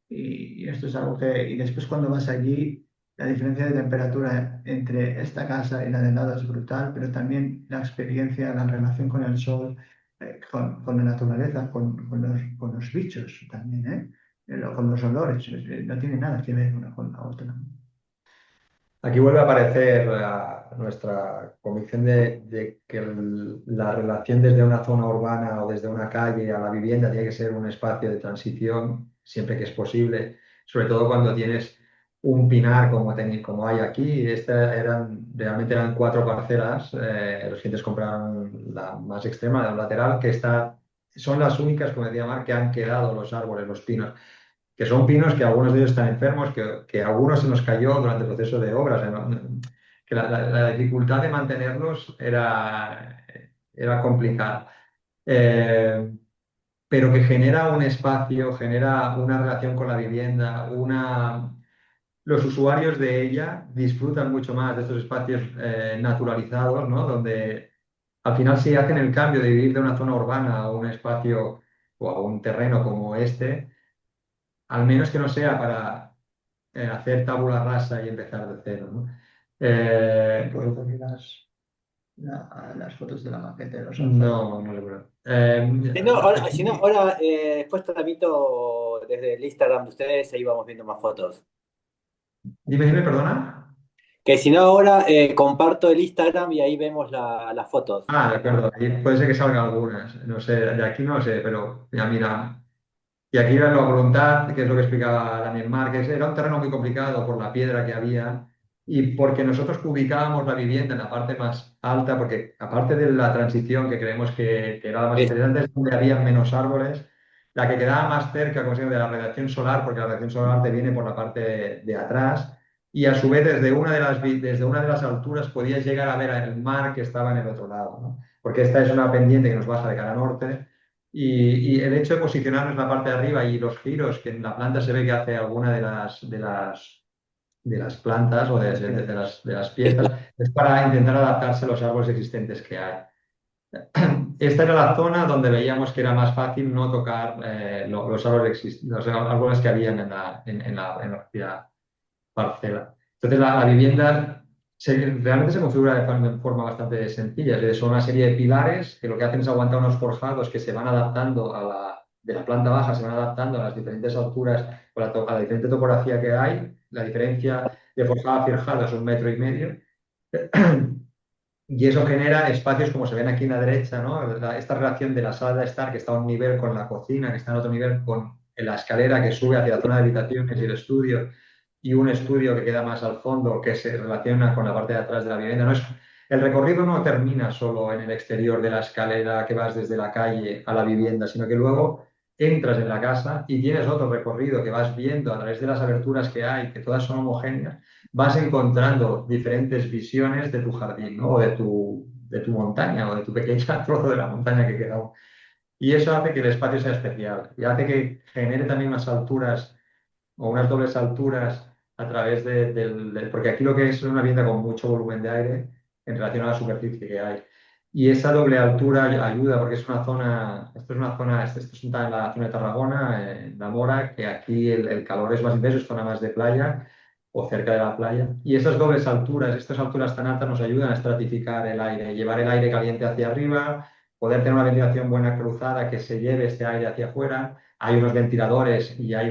Y esto es algo y después cuando vas allí, la diferencia de temperatura entre esta casa y la del lado es brutal, pero también la experiencia, la relación con el sol, con la naturaleza, con los bichos también, ¿eh? Con los olores, no tiene nada que ver una con la otra. Aquí vuelve a aparecer nuestra convicción de que la relación desde una zona urbana o desde una calle a la vivienda tiene que ser un espacio de transición siempre que es posible, sobre todo cuando tienes un pinar como hay aquí. Realmente eran cuatro parcelas, los clientes compraron la más extrema, la lateral, son las únicas, como decía Marc, que han quedado los árboles, los pinos que son pinos que algunos de ellos están enfermos, que a algunos se nos cayó durante el proceso de obras, que la dificultad de mantenerlos era complicada. Eh, pero que genera un espacio, genera una relación con la vivienda, los usuarios de ella disfrutan mucho más de estos espacios naturalizados, ¿no? Donde al final si hacen el cambio de vivir de una zona urbana a un espacio o a un terreno como este, al menos que no sea para hacer tabula rasa y empezar de cero, ¿no? Eh, Puedo poner las fotos de la maqueta de los sofás. no, no recuerdo. Si no, ahora después tramito desde el Instagram de ustedes, ahí vamos viendo más fotos. Dime, perdona. Que si no, ahora comparto el Instagram y ahí vemos las fotos. Ah, de acuerdo. Ahí puede ser que salgan algunas. No sé, de aquí no sé, pero ya mira. Y aquí era la voluntad, que es lo que explicaba Daniel Márquez, era un terreno muy complicado por la piedra que había y porque nosotros ubicábamos la vivienda en la parte más alta, porque aparte de la transición que creemos que era la más Es- interesante, es donde había menos árboles, la que quedaba más cerca, como se llama, de la radiación solar, porque la radiación solar te viene por la parte de atrás y a su vez desde una de las alturas podías llegar a ver el mar que estaba en el otro lado, ¿no? Porque esta es una pendiente que nos baja de cara norte y el hecho de posicionarnos en la parte de arriba y los giros que en la planta se ve que hace alguna de las plantas o de las piezas es para intentar adaptarse a los árboles existentes que hay. Esta era la zona donde veíamos que era más fácil no tocar los árboles que habían en la propia parcela. Entonces la vivienda realmente se configura de forma bastante sencilla. Es decir, son una serie de pilares que lo que hacen es aguantar unos forjados que se van adaptando de la planta baja, se van adaptando a las diferentes alturas o a la diferente topografía que hay. La diferencia de forjado a fierjado es 1,5 metros. y eso genera espacios como se ven aquí en la derecha, ¿no? Esta relación de la sala de estar que está a un nivel con la cocina, que está en otro nivel con la escalera que sube hacia la zona de habitaciones y el estudio, y un estudio que queda más al fondo que se relaciona con la parte de atrás de la vivienda. No es, el recorrido no termina solo en el exterior de la escalera que vas desde la calle a la vivienda, sino que luego entras en la casa y tienes otro recorrido que vas viendo a través de las aberturas que hay, que todas son homogéneas, vas encontrando diferentes visiones de tu jardín, ¿no? O de tu montaña o de tu pequeña trozo de la montaña que queda. Y eso hace que el espacio sea especial y hace que genere también unas alturas o unas dobles alturas a través porque aquí lo que es una vivienda con mucho volumen de aire en relación a la superficie que hay. Y esa doble altura ayuda porque es una zona, esto es una zona, esto es en la zona de Tarragona, en La Mora, que aquí el calor es más intenso, es zona más de playa o cerca de la playa. Y esas dobles alturas, estas alturas tan altas nos ayudan a estratificar el aire, llevar el aire caliente hacia arriba, poder tener una ventilación buena cruzada que se lleve este aire hacia afuera. Hay unos ventiladores y hay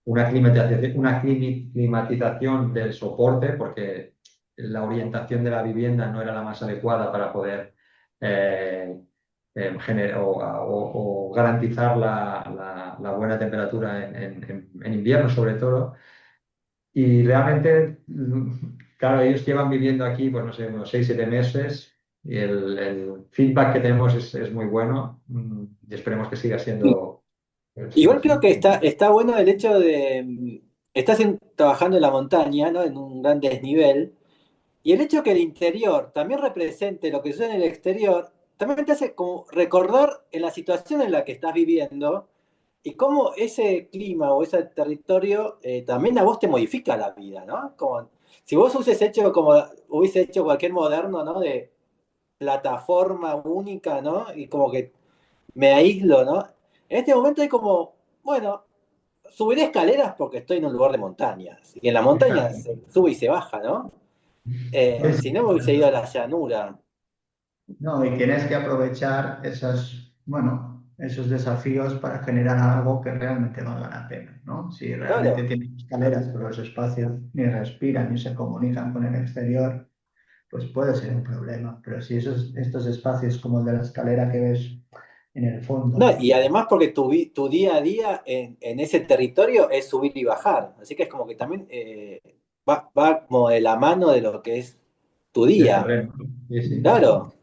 una climatización del soporte, porque la orientación de la vivienda no era la más adecuada para poder eh, o garantizar la buena temperatura en invierno, sobre todo. Y realmente, claro, ellos llevan viviendo aquí, pues no sé, unos 6 o 7 meses y el feedback que tenemos es muy bueno, y esperemos que siga siendo Igual así. creo que está bueno el hecho de, estás trabajando en la montaña, ¿no? En un gran desnivel, y el hecho que el interior también represente lo que sucede en el exterior, también te hace como recordar en la situación en la que estás viviendo y cómo ese clima o ese territorio también a vos te modifica la vida, ¿no? Como, si vos hubiese hecho cualquier moderno, ¿no? De plataforma única, ¿no? Y como que me aíslo, ¿no? En este momento hay como, bueno, subiré escaleras porque estoy en un lugar de montañas. Y en la montaña Exacto. se sube y se baja, ¿no? Es- Si no me hubiese ido a la llanura. No, y tienes que aprovechar esas, bueno, esos desafíos para generar algo que realmente valga la pena, ¿no? Si realmente Claro. tienes escaleras, pero los espacios ni respiran ni se comunican con el exterior, pues puede ser un problema. Pero si estos espacios como el de la escalera que ves en el No, fondo, y además porque tu día a día en ese territorio es subir y bajar. Así que es como que también va como de la mano de lo que es tu del día. terreno. Sí, sí. Claro.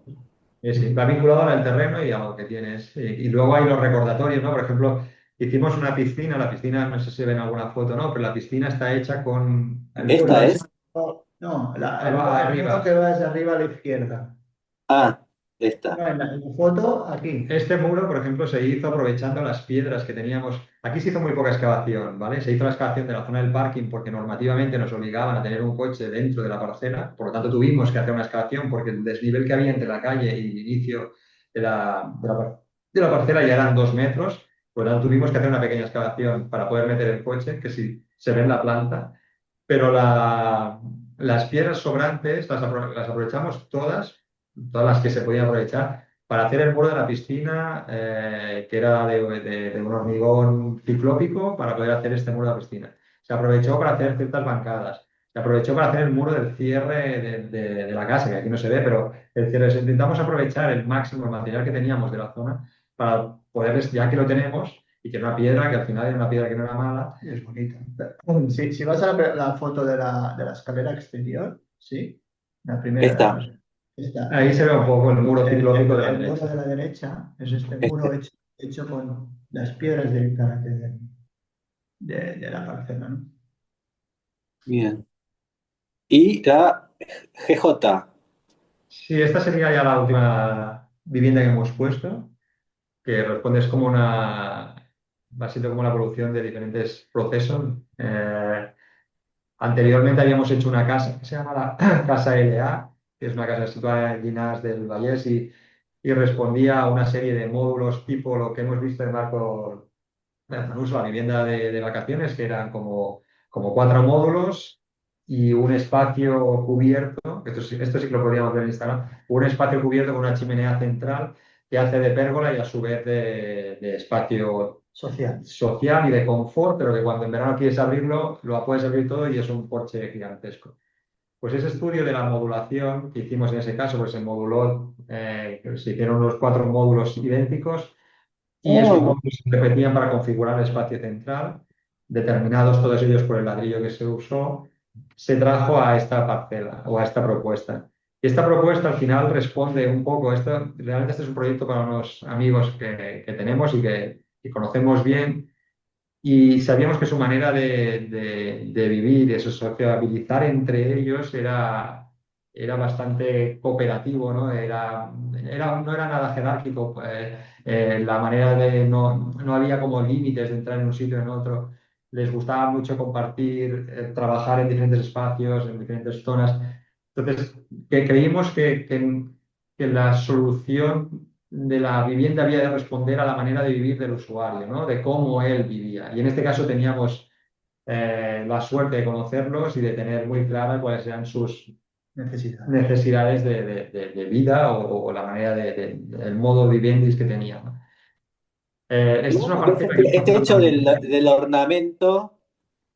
Sí, sí, va vinculado al terreno y a lo que tienes. Y luego hay los recordatorios, ¿no? Por ejemplo, hicimos una piscina, la piscina, no sé si ven alguna foto, ¿no? Pero la piscina está hecha con el muro Esta ese, es. no, el muro que arriba. va hacia arriba a la izquierda. Ah, esta. No, en la foto aquí. Este muro, por ejemplo, se hizo aprovechando las piedras que teníamos. Aquí se hizo muy poca excavación, ¿vale? Se hizo la excavación de la zona del parking porque normativamente nos obligaban a tener un coche dentro de la parcela. Por lo tanto, tuvimos que hacer una excavación porque el desnivel que había entre la calle y el inicio de la parcela ya eran 2 metros. Por lo tanto, tuvimos que hacer una pequeña excavación para poder meter el coche, que sí se ve en la planta. Pero las piedras sobrantes las aprovechamos todas las que se podían aprovechar para hacer el muro de la piscina, que era de un hormigón ciclópico, para poder hacer este muro de la piscina. Se aprovechó para hacer ciertas bancadas. Se aprovechó para hacer el muro del cierre de la casa, que aquí no se ve, pero el cierre. Intentamos aprovechar el máximo el material que teníamos de la zona para poder, ya que lo tenemos, y que era una piedra, que al final era una piedra que no era mala. Es bonita. Si vas a la foto de la escalera exterior, ¿sí? La primera, no Esta. sé. Esta, Ahí se ve un poco el muro el, ciclópico de la el muro derecha. de la derecha es este muro Este. hecho con las piedras directamente de la parcela, ¿no? Bien. Y la GJ. Sí, esta sería ya la última vivienda que hemos puesto, que responde es como va siendo como la evolución de diferentes procesos. Anteriormente habíamos hecho una casa que se llama la Casa LA, que es una casa situada en Llinars del Vallès y respondía a una serie de módulos tipo lo que hemos visto en Marco Manuso, la vivienda de vacaciones, que eran como 4 módulos y un espacio cubierto, esto sí que lo podríamos ver en Instagram, un espacio cubierto con una chimenea central que hace de pérgola y a su vez de espacio Social. social y de confort, pero que cuando en verano quieres abrirlo, lo puedes abrir todo y es un porche gigantesco. Pues ese estudio de la modulación que hicimos en ese caso, pues se moduló, se hicieron los 4 módulos idénticos y esos Oh, módulos se repetían para configurar el espacio central, determinados todos ellos por el ladrillo que se usó, se trajo a esta parcela o a esta propuesta. Y esta propuesta al final responde un poco, realmente este es un proyecto para unos amigos que tenemos y que conocemos bien, y sabíamos que su manera de vivir, de sociabilizar entre ellos era bastante cooperativo, ¿no? No era nada jerárquico. La manera de no había como límites de entrar en un sitio o en otro. Les gustaba mucho compartir, trabajar en diferentes espacios, en diferentes zonas. Entonces, que creímos que la solución de la vivienda había de responder a la manera de vivir del usuario, ¿no? De cómo él vivía. Y en este caso teníamos la suerte de conocerlos y de tener muy claras cuáles eran sus Necesidades. necesidades de vida o la manera el modo vivendis que tenían, ¿no? ¿y Esta es cómo una ves parcela que este nosotros hecho también. del ornamento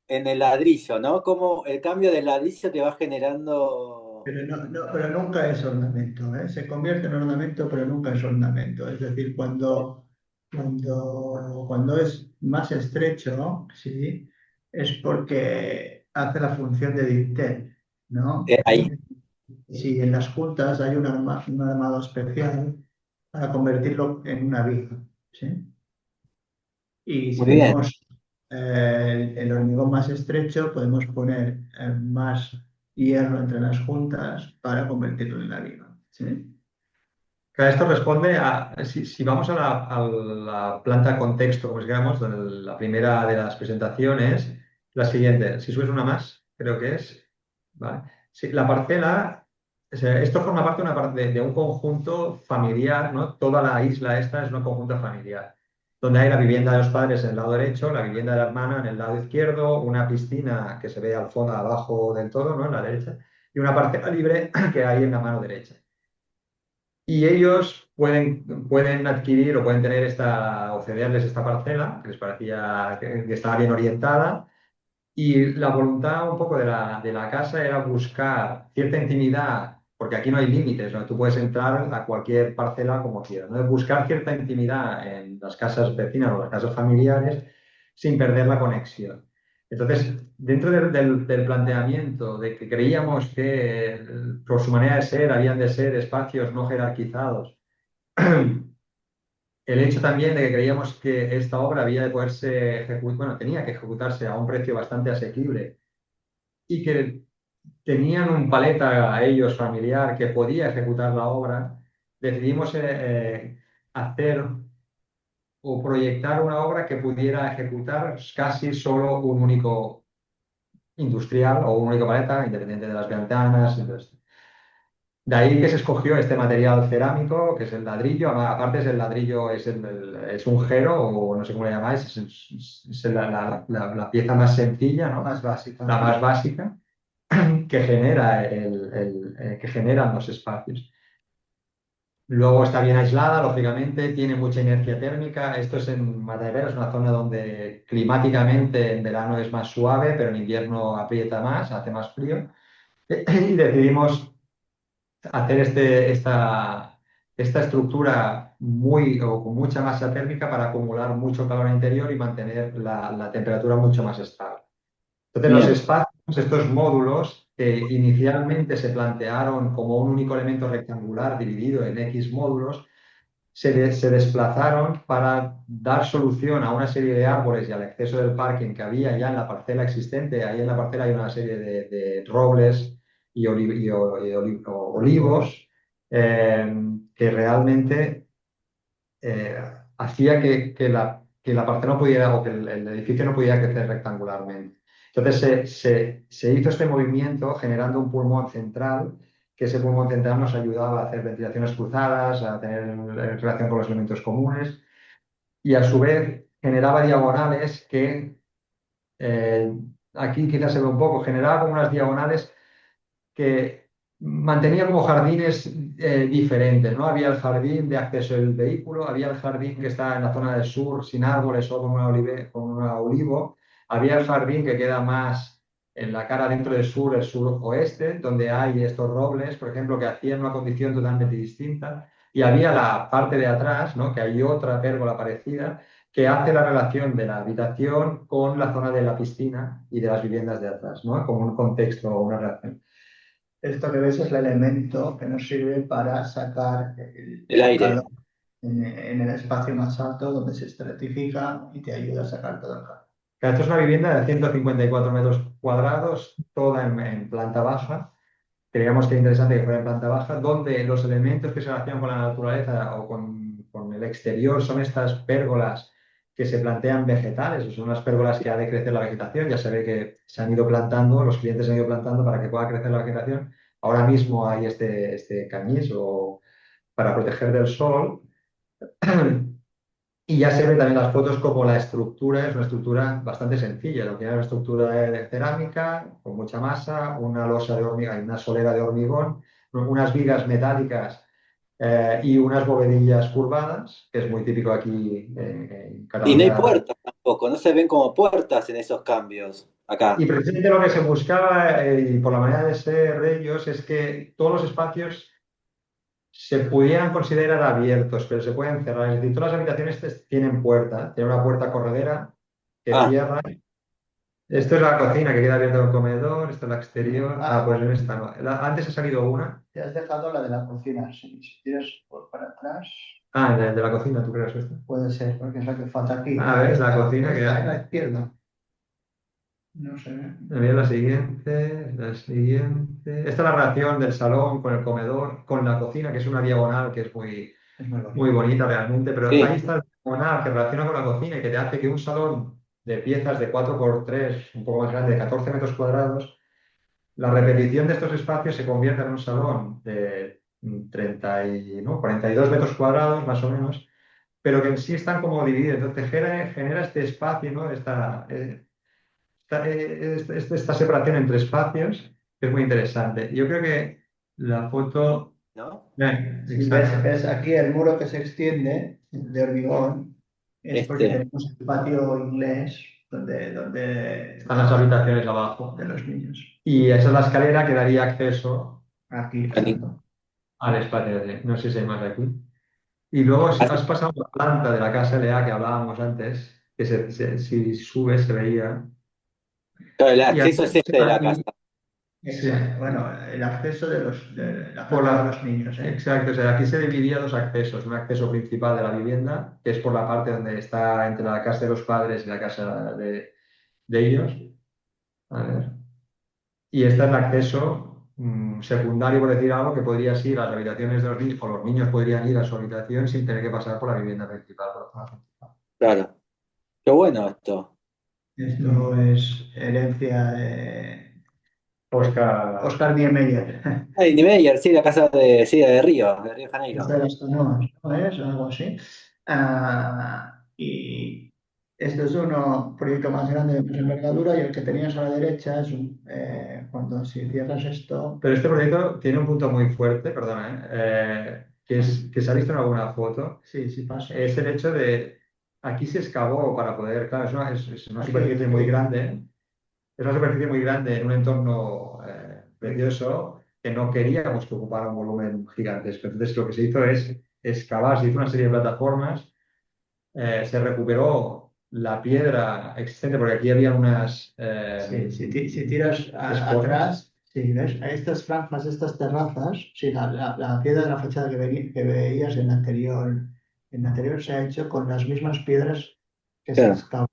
en el ladrillo, ¿no? Cómo el cambio del ladrillo te va generando... Pero nunca es ornamento, ¿eh? Se convierte en ornamento, pero nunca es ornamento. Es decir, cuando es más estrecho, ¿sí? Es porque hace la función de dintel, ¿no? ahí. Si en las juntas hay un armado especial para convertirlo en una viga, ¿sí? Y si Muy bien. tenemos el hormigón más estrecho, podemos poner más hierro entre las juntas para convertirlo en la viga, ¿sí? Claro, esto responde si vamos a la planta contexto, como digamos, la primera de las presentaciones, la siguiente, si subes una más, creo que es, ¿vale? Sí, la parcela, o sea, esto forma parte de un conjunto familiar, ¿no? Toda la isla esta es un conjunto familiar, donde hay la vivienda de los padres en el lado derecho, la vivienda de la hermana en el lado izquierdo, una piscina que se ve al fondo, abajo del todo, ¿no? En la derecha, y una parcela libre que hay en la mano derecha. Y ellos pueden adquirir o pueden tener o cederles esta parcela, que les parecía que estaba bien orientada, y la voluntad un poco de la casa era buscar cierta intimidad, porque aquí no hay límites, ¿no? Tú puedes entrar a cualquier parcela como quieras, ¿no? Buscar cierta intimidad en las casas vecinas o las casas familiares sin perder la conexión. Entonces, dentro del planteamiento de que creíamos que por su manera de ser habían de ser espacios no jerarquizados, el hecho también de que creíamos que esta obra había de poderse ejecutar, bueno, tenía que ejecutarse a un precio bastante asequible y que tenían un paleta a ellos familiar que podía ejecutar la obra, decidimos hacer o proyectar una obra que pudiera ejecutar casi solo un único industrial o un único paleta, independiente de las ventanas. Entonces, de ahí que se escogió este material cerámico, que es el ladrillo. Aparte, es el ladrillo, es un jero, o no sé cómo le llamáis, es la pieza más sencilla, ¿no? Más básica. La más básica, que genera que generan los espacios. Luego está bien aislada, lógicamente, tiene mucha inercia térmica. Esto es en Matadepera, es una zona donde climáticamente en verano es más suave, pero en invierno aprieta más, hace más frío. Y decidimos hacer esta estructura o con mucha masa térmica para acumular mucho calor interior y mantener la temperatura mucho más estable. Entonces, los Bien. espacios, estos módulos, que inicialmente se plantearon como un único elemento rectangular dividido en X módulos, se desplazaron para dar solución a una serie de árboles y al exceso del parking que había ya en la parcela existente. Ahí en la parcela hay una serie de robles y olivos, que realmente hacía que la parcela no pudiera, o que el edificio no pudiera crecer rectangularmente. Entonces se hizo este movimiento generando un pulmón central, que ese pulmón central nos ayudaba a hacer ventilaciones cruzadas, a tener relación con los elementos comunes, y a su vez generaba diagonales que, eh, aquí quizás se ve un poco, generaba como unas diagonales que mantenía como jardines diferentes, ¿no? Había el jardín de acceso del vehículo, había el jardín que está en la zona del sur sin árboles, solo con un olivo, había el jardín que queda más en la cara dentro del sur, el suroeste, donde hay estos robles, por ejemplo, que hacían una condición totalmente distinta. Y había la parte de atrás, ¿no? Que hay otra pérgola parecida que hace la relación de la habitación con la zona de la piscina y de las viviendas de atrás, ¿no? Como un contexto o una relación. Esto que ves es el elemento que nos sirve para sacar El el aire. calor en el espacio más alto donde se estratifica y te ayuda a sacar todo el calor. Esto es una vivienda de 154 metros cuadrados, toda en planta baja. Creíamos que era interesante que fuera en planta baja, donde los elementos que se relacionan con la naturaleza o con el exterior son estas pérgolas que se plantean vegetales, o son las pérgolas que ha de crecer la vegetación. Ya se ve que se han ido plantando, los clientes se han ido plantando para que pueda crecer la vegetación. Ahora mismo hay este cañís o para proteger del sol. Y ya se ve también las fotos como la estructura es una estructura bastante sencilla. Lo que es una estructura de cerámica con mucha masa, una losa de hormigón, una solera de hormigón, unas vigas metálicas y unas bovedillas curvadas, que es muy típico aquí en Y no hay Cataluña. puertas tampoco, no se ven como puertas en esos cambios Y acá. precisamente lo que se buscaba, y por la manera de ser de ellos, es que todos los espacios se pudieran considerar abiertos, pero se pueden cerrar. Es decir, todas las habitaciones tienen puerta, tienen una puerta corredera que Ah, cierra. Esto es la cocina que queda abierta al comedor, esto es la exterior. Pues en esta no. Antes ha salido una. Te has dejado la de la cocina. Si tiras para atrás, De la cocina, ¿tú crees esto? puede ser, porque es la que falta aquí. A ver, la cocina que Esta a hay. la izquierda. No sé. Mira la siguiente, la siguiente. Esta es la relación del salón con el comedor, con la cocina, que es una diagonal que es Es muy muy bonito. bonita realmente, pero sí. ahí está el diagonal que relaciona con la cocina y que te hace que un salón de piezas de 4 por 3 un poco más grande, de 14 metros cuadrados, la repetición de estos espacios se convierte en un salón de 42 metros cuadrados más o menos, pero que en sí están como divididos. Entonces genera este espacio, ¿no? Esta separación entre espacios que es muy interesante. Yo creo que la foto... ¿No? Si ves, Exacto. ves aquí el muro que se extiende de hormigón, es porque Este. tenemos el patio inglés donde Están las habitaciones abajo. de los niños. Y esa es la escalera que daría acceso Aquí, Ani- exacto. al espacio no sé si hay más aquí. Y luego si así- has pasado la planta de la casa LA que hablábamos antes, que si subes se veía. claro, el Y acceso es este de la casa. sí, Bueno, el acceso de la por casa de los niños, ¿eh? exacto, o sea, aquí se dividía dos accesos, un acceso principal de la vivienda, que es por la parte donde está entre la casa de los padres y la casa de ellos. A ver. Y este es el acceso secundario, por decir algo, que podría ir a las habitaciones de los niños, o los niños podrían ir a su habitación sin tener que pasar por la vivienda principal, por la zona principal. Claro. Qué bueno esto. Esto es herencia de Oscar, Oscar Niemeyer. Ay, Niemeyer, sí, la casa de, sí, de Río de Esta Janeiro. de las canoas, ¿no es? Algo así. Y este es un proyecto más grande de más envergadura y el que tenías a la derecha es cuando si cierras esto, pero este proyecto tiene un punto muy fuerte, perdona, que se ha visto en alguna foto, sí, sí pasa. es el hecho de, aquí se excavó para poder, claro, es una Aquí, superficie muy grande, es una superficie muy grande en un entorno precioso que no queríamos que ocupara un volumen gigantesco. Entonces lo que se hizo es excavar, se hizo una serie de plataformas, se recuperó la piedra existente, porque aquí había unas sí, si tiras escoras. atrás, sí, ¿ves? A estas franjas, estas terrazas, sí, la piedra de la fachada que veías en la anterior se ha hecho con las mismas piedras que se Claro. excavó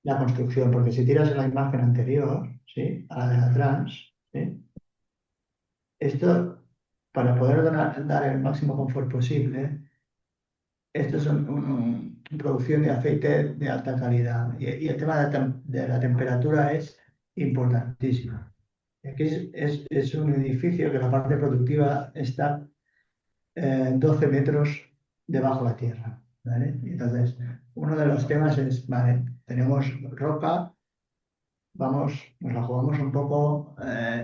la construcción, porque si tiras la imagen anterior, ¿sí? A la de atrás, ¿sí? Esto, para poder dar el máximo confort posible, esto es producción de aceite de alta calidad y el tema de la temperatura es importantísimo. Aquí es un edificio que la parte productiva está 12 metros debajo de la tierra, ¿vale? Y entonces, uno de los temas es, vale, tenemos roca, vamos, nos la jugamos un poco,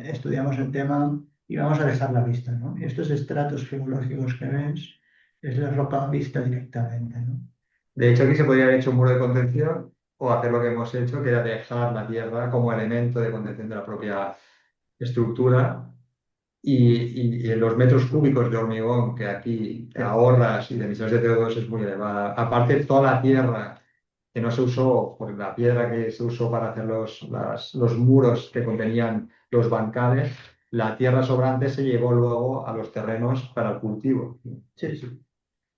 estudiamos el tema y vamos a dejar la vista, ¿no? Y estos estratos geológicos que ves es la roca vista directamente, ¿no? De hecho, aquí se podría haber hecho un muro de contención o hacer lo que hemos hecho, que era dejar la tierra como elemento de contención de la propia estructura y en los metros cúbicos de hormigón que aquí te ahorras y de emisiones de CO2 es muy elevada. Aparte, toda la tierra que no se usó, por la piedra que se usó para hacer los muros que contenían los bancales, la tierra sobrante se llevó luego a los terrenos para el cultivo. Sí, sí.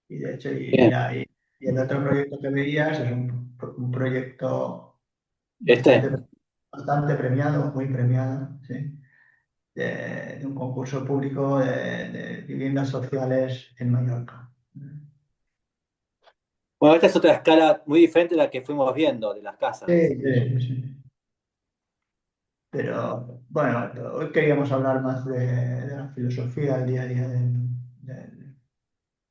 Y de hecho, Bien. y el otro proyecto que veías es un proyecto Este, bastante premiado, muy premiado, ¿sí? De un concurso público de viviendas sociales en Mallorca. bueno, esta es otra escala muy diferente de la que fuimos viendo de las casas. Sí, sí, sí. Pero bueno, hoy queríamos hablar más de la filosofía, el día a día del-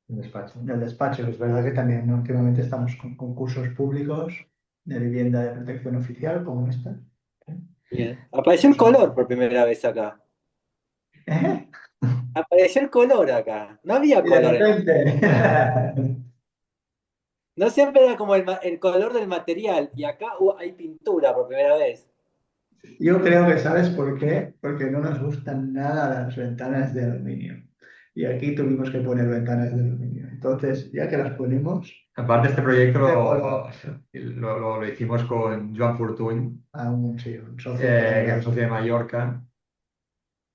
Un despacho. del despacho. Es verdad que también, ¿no? Últimamente estamos con concursos públicos de vivienda de protección oficial, como esta. Bien. Apareció el color por primera vez acá. ¿Eh? Apareció el color acá. No había Y de color. repente. No siempre era como el color del material. Y acá hay pintura por primera vez. Yo creo que sabes por qué, porque no nos gustan nada las ventanas de aluminio. Y aquí tuvimos que poner ventanas de aluminio. Entonces, ya que las ponemos, Aparte, este proyecto de color lo hicimos con Joan Fortuny, a sí, un socio que es un colaborador. socio de Mallorca,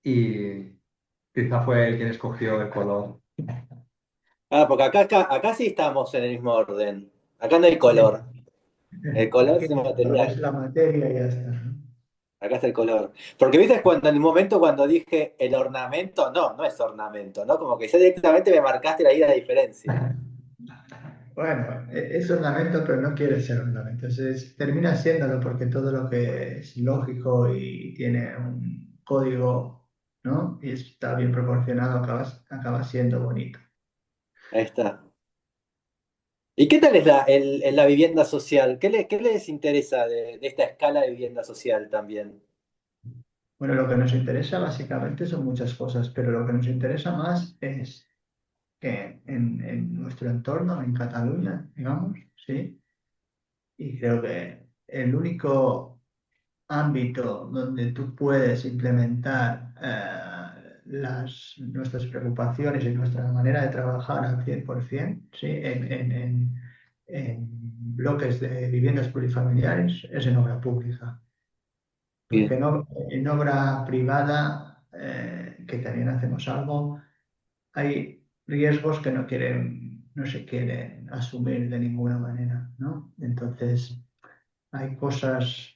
y quizá fue él quien escogió el color. Ah, porque acá sí estamos en el mismo orden. Acá no hay color. El color Aquí es el es material. la materia y ya está, ¿no? Acá está el color. Porque viste cuando en el momento cuando dije el ornamento, no, no es ornamento, ¿no? Como que ya directamente me marcaste ahí la diferencia. Bueno, es ornamento, pero no quiere ser ornamento. Termina siéndolo porque todo lo que es lógico y tiene un código, ¿no? Y está bien proporcionado, acaba siendo bonito. Ahí está. ¿Y qué tal es la vivienda social? ¿Qué les interesa de esta escala de vivienda social también? Bueno, lo que nos interesa básicamente son muchas cosas, pero lo que nos interesa más es que en nuestro entorno, en Cataluña, digamos, ¿sí? Y creo que el único ámbito donde tú puedes implementar nuestras preocupaciones y nuestra manera de trabajar al 100%, ¿sí? En bloques de viviendas plurifamiliares es en obra pública. Porque Bien, en obra privada, que también hacemos algo, hay riesgos que no se quieren asumir de ninguna manera, ¿no? Entonces, hay cosas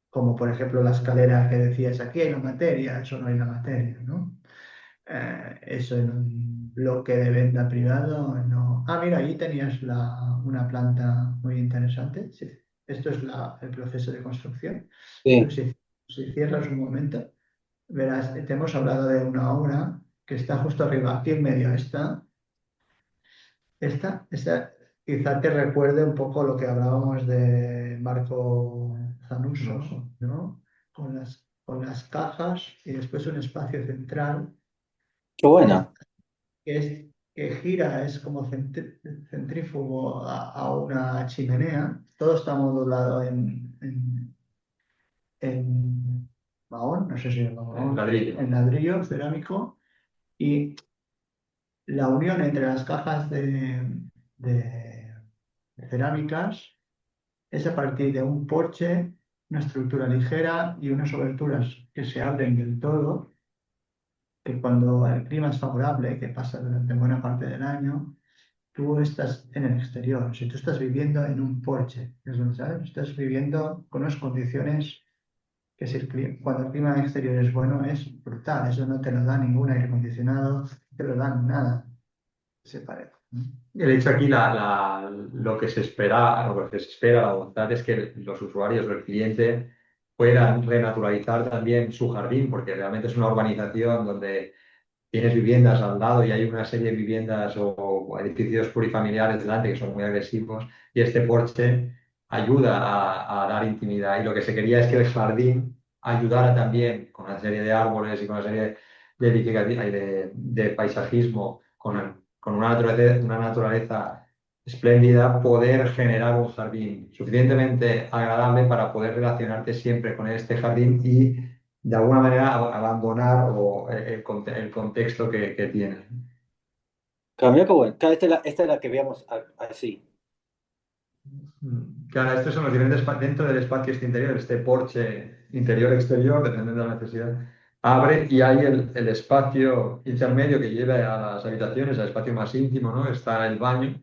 como, por ejemplo, la escalera que decías, aquí hay la materia, eso no hay la materia, ¿no? Eso en un bloque de venta privado, no. Ah, mira, allí tenías una planta muy interesante. Sí, esto es el proceso de construcción. Pero sí, si cierras un momento, verás, te hemos hablado de una obra que está justo arriba, aquí en medio está. Esta quizá te recuerde un poco lo que hablábamos de Marco Zanuso, ¿no? Con las cajas y después un espacio central qué que, bueno. que, es, que gira, es como centrífugo a una chimenea. Todo está modulado en mahón, no sé si es mahón, Ladrillo. en ladrillo cerámico. Y la unión entre las cajas de cerámicas es a partir de un porche, una estructura ligera y unas oberturas que se abren del todo, que cuando el clima es favorable, que pasa durante buena parte del año, tú estás en el exterior. Si tú estás viviendo en un porche, ¿sabes? Estás viviendo con unas condiciones que cuando el clima exterior es bueno es brutal. Eso no te lo da ningún aire acondicionado, no te lo da nada. Se parece, ¿no? El hecho aquí, lo que se espera, lo que se espera, la voluntad es que los usuarios o el cliente puedan renaturalizar también su jardín, porque realmente es una urbanización donde tienes viviendas al lado y hay una serie de viviendas o edificios plurifamiliares delante que son muy agresivos y este porche ayuda a dar intimidad. Y lo que se quería es que el jardín ayudara también con una serie de árboles y con una serie de paisajismo, con una naturaleza espléndida poder generar un jardín suficientemente agradable para poder relacionarte siempre con este jardín y de alguna manera abandonar el contexto que tiene. Claro, mirá qué bueno. Claro, esta es la que veamos así. Claro, estos son los diferentes dentro del espacio este interior, este porche interior-exterior, dependiendo de la necesidad. Abre y hay el espacio intermedio que lleva a las habitaciones, al espacio más íntimo, ¿no? Está el baño,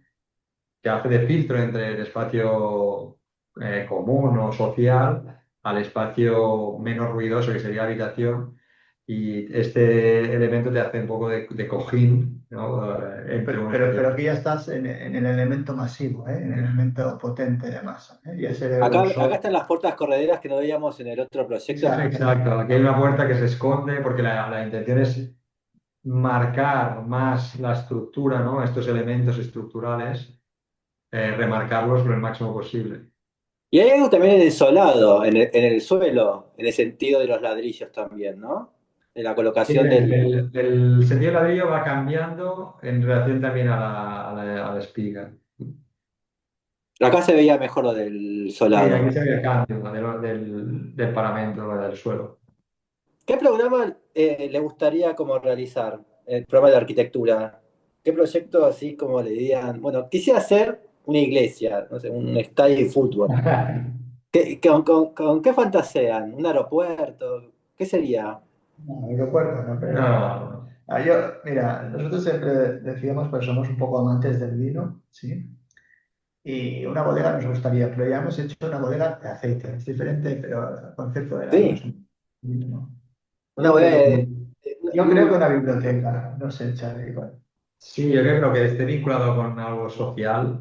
que hace de filtro entre el espacio común o social al espacio menos ruidoso, que sería habitación. Y este elemento te hace un poco de cojín, ¿no? Entre uno y Pero otro. aquí ya estás en el elemento masivo, ¿eh? En el elemento potente de masa, ¿eh? Y ese de Acá grosor. están las puertas correderas que no veíamos en el otro proyecto. Exacto, aquí hay una puerta que se esconde porque la intención es marcar más la estructura, ¿no? Estos elementos estructurales, remarcarlos lo máximo posible. Y hay algo también en el solado, en el suelo, en el sentido de los ladrillos también, ¿no? En la Sí, colocación del... el sentido del ladrillo va cambiando en relación también a la espiga. Acá se veía mejor lo del Sí, aquí solado. se ve el cambio, ¿no? del paramento, del suelo. ¿Qué programa le gustaría como realizar? El programa de arquitectura. ¿Qué proyecto así como le dirían? Bueno, quisiera hacer una iglesia, no sé, un estadio de fútbol. ¿Con qué fantasean? ¿Un aeropuerto? ¿Qué sería? No, aeropuerto, no, pero. No, Mira, nosotros siempre decíamos, pues somos un poco amantes del vino, ¿sí? Y una bodega nos gustaría, pero ya hemos hecho una bodega de aceite. Es diferente, pero el concepto era el Sí, mismo. ¿No? una Yo bodega creo que, de- yo creo que una biblioteca, no sé, Xavi, igual. sí, yo creo que esté vinculado con algo social.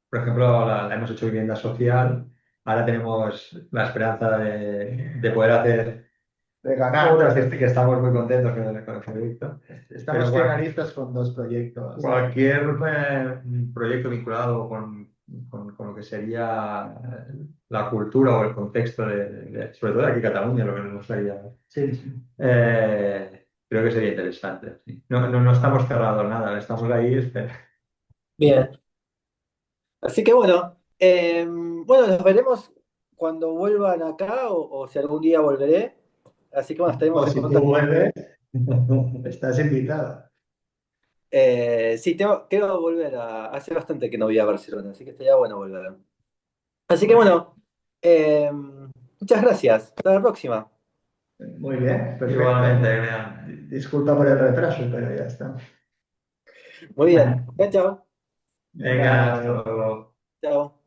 Por ejemplo, la hemos hecho vivienda social. Ahora tenemos la esperanza de poder hacer De ganar. otras que estamos muy contentos con el proyecto. Estamos Pero finalistas con dos proyectos. cualquier proyecto vinculado con lo que sería la cultura o el contexto sobre todo de aquí Cataluña, lo que nos gustaría, Sí, sí. creo que sería interesante. Sí. No estamos cerrados nada, estamos ahí. Bien. Así que bueno, nos veremos cuando vuelvan acá o si algún día volveré. Así que bueno, estaremos O en si tú contacto. vuelves, estás invitado. Sí, quiero volver hace bastante que no voy a Barcelona, así que estaría bueno volver. Así que Bueno, bueno, muchas gracias. Hasta la próxima. muy bien, Igualmente, perfecto. Adrián. Disculpa por el retraso, pero ya está. Muy bien. Chao, chao. Venga, hasta Venga, luego. chao.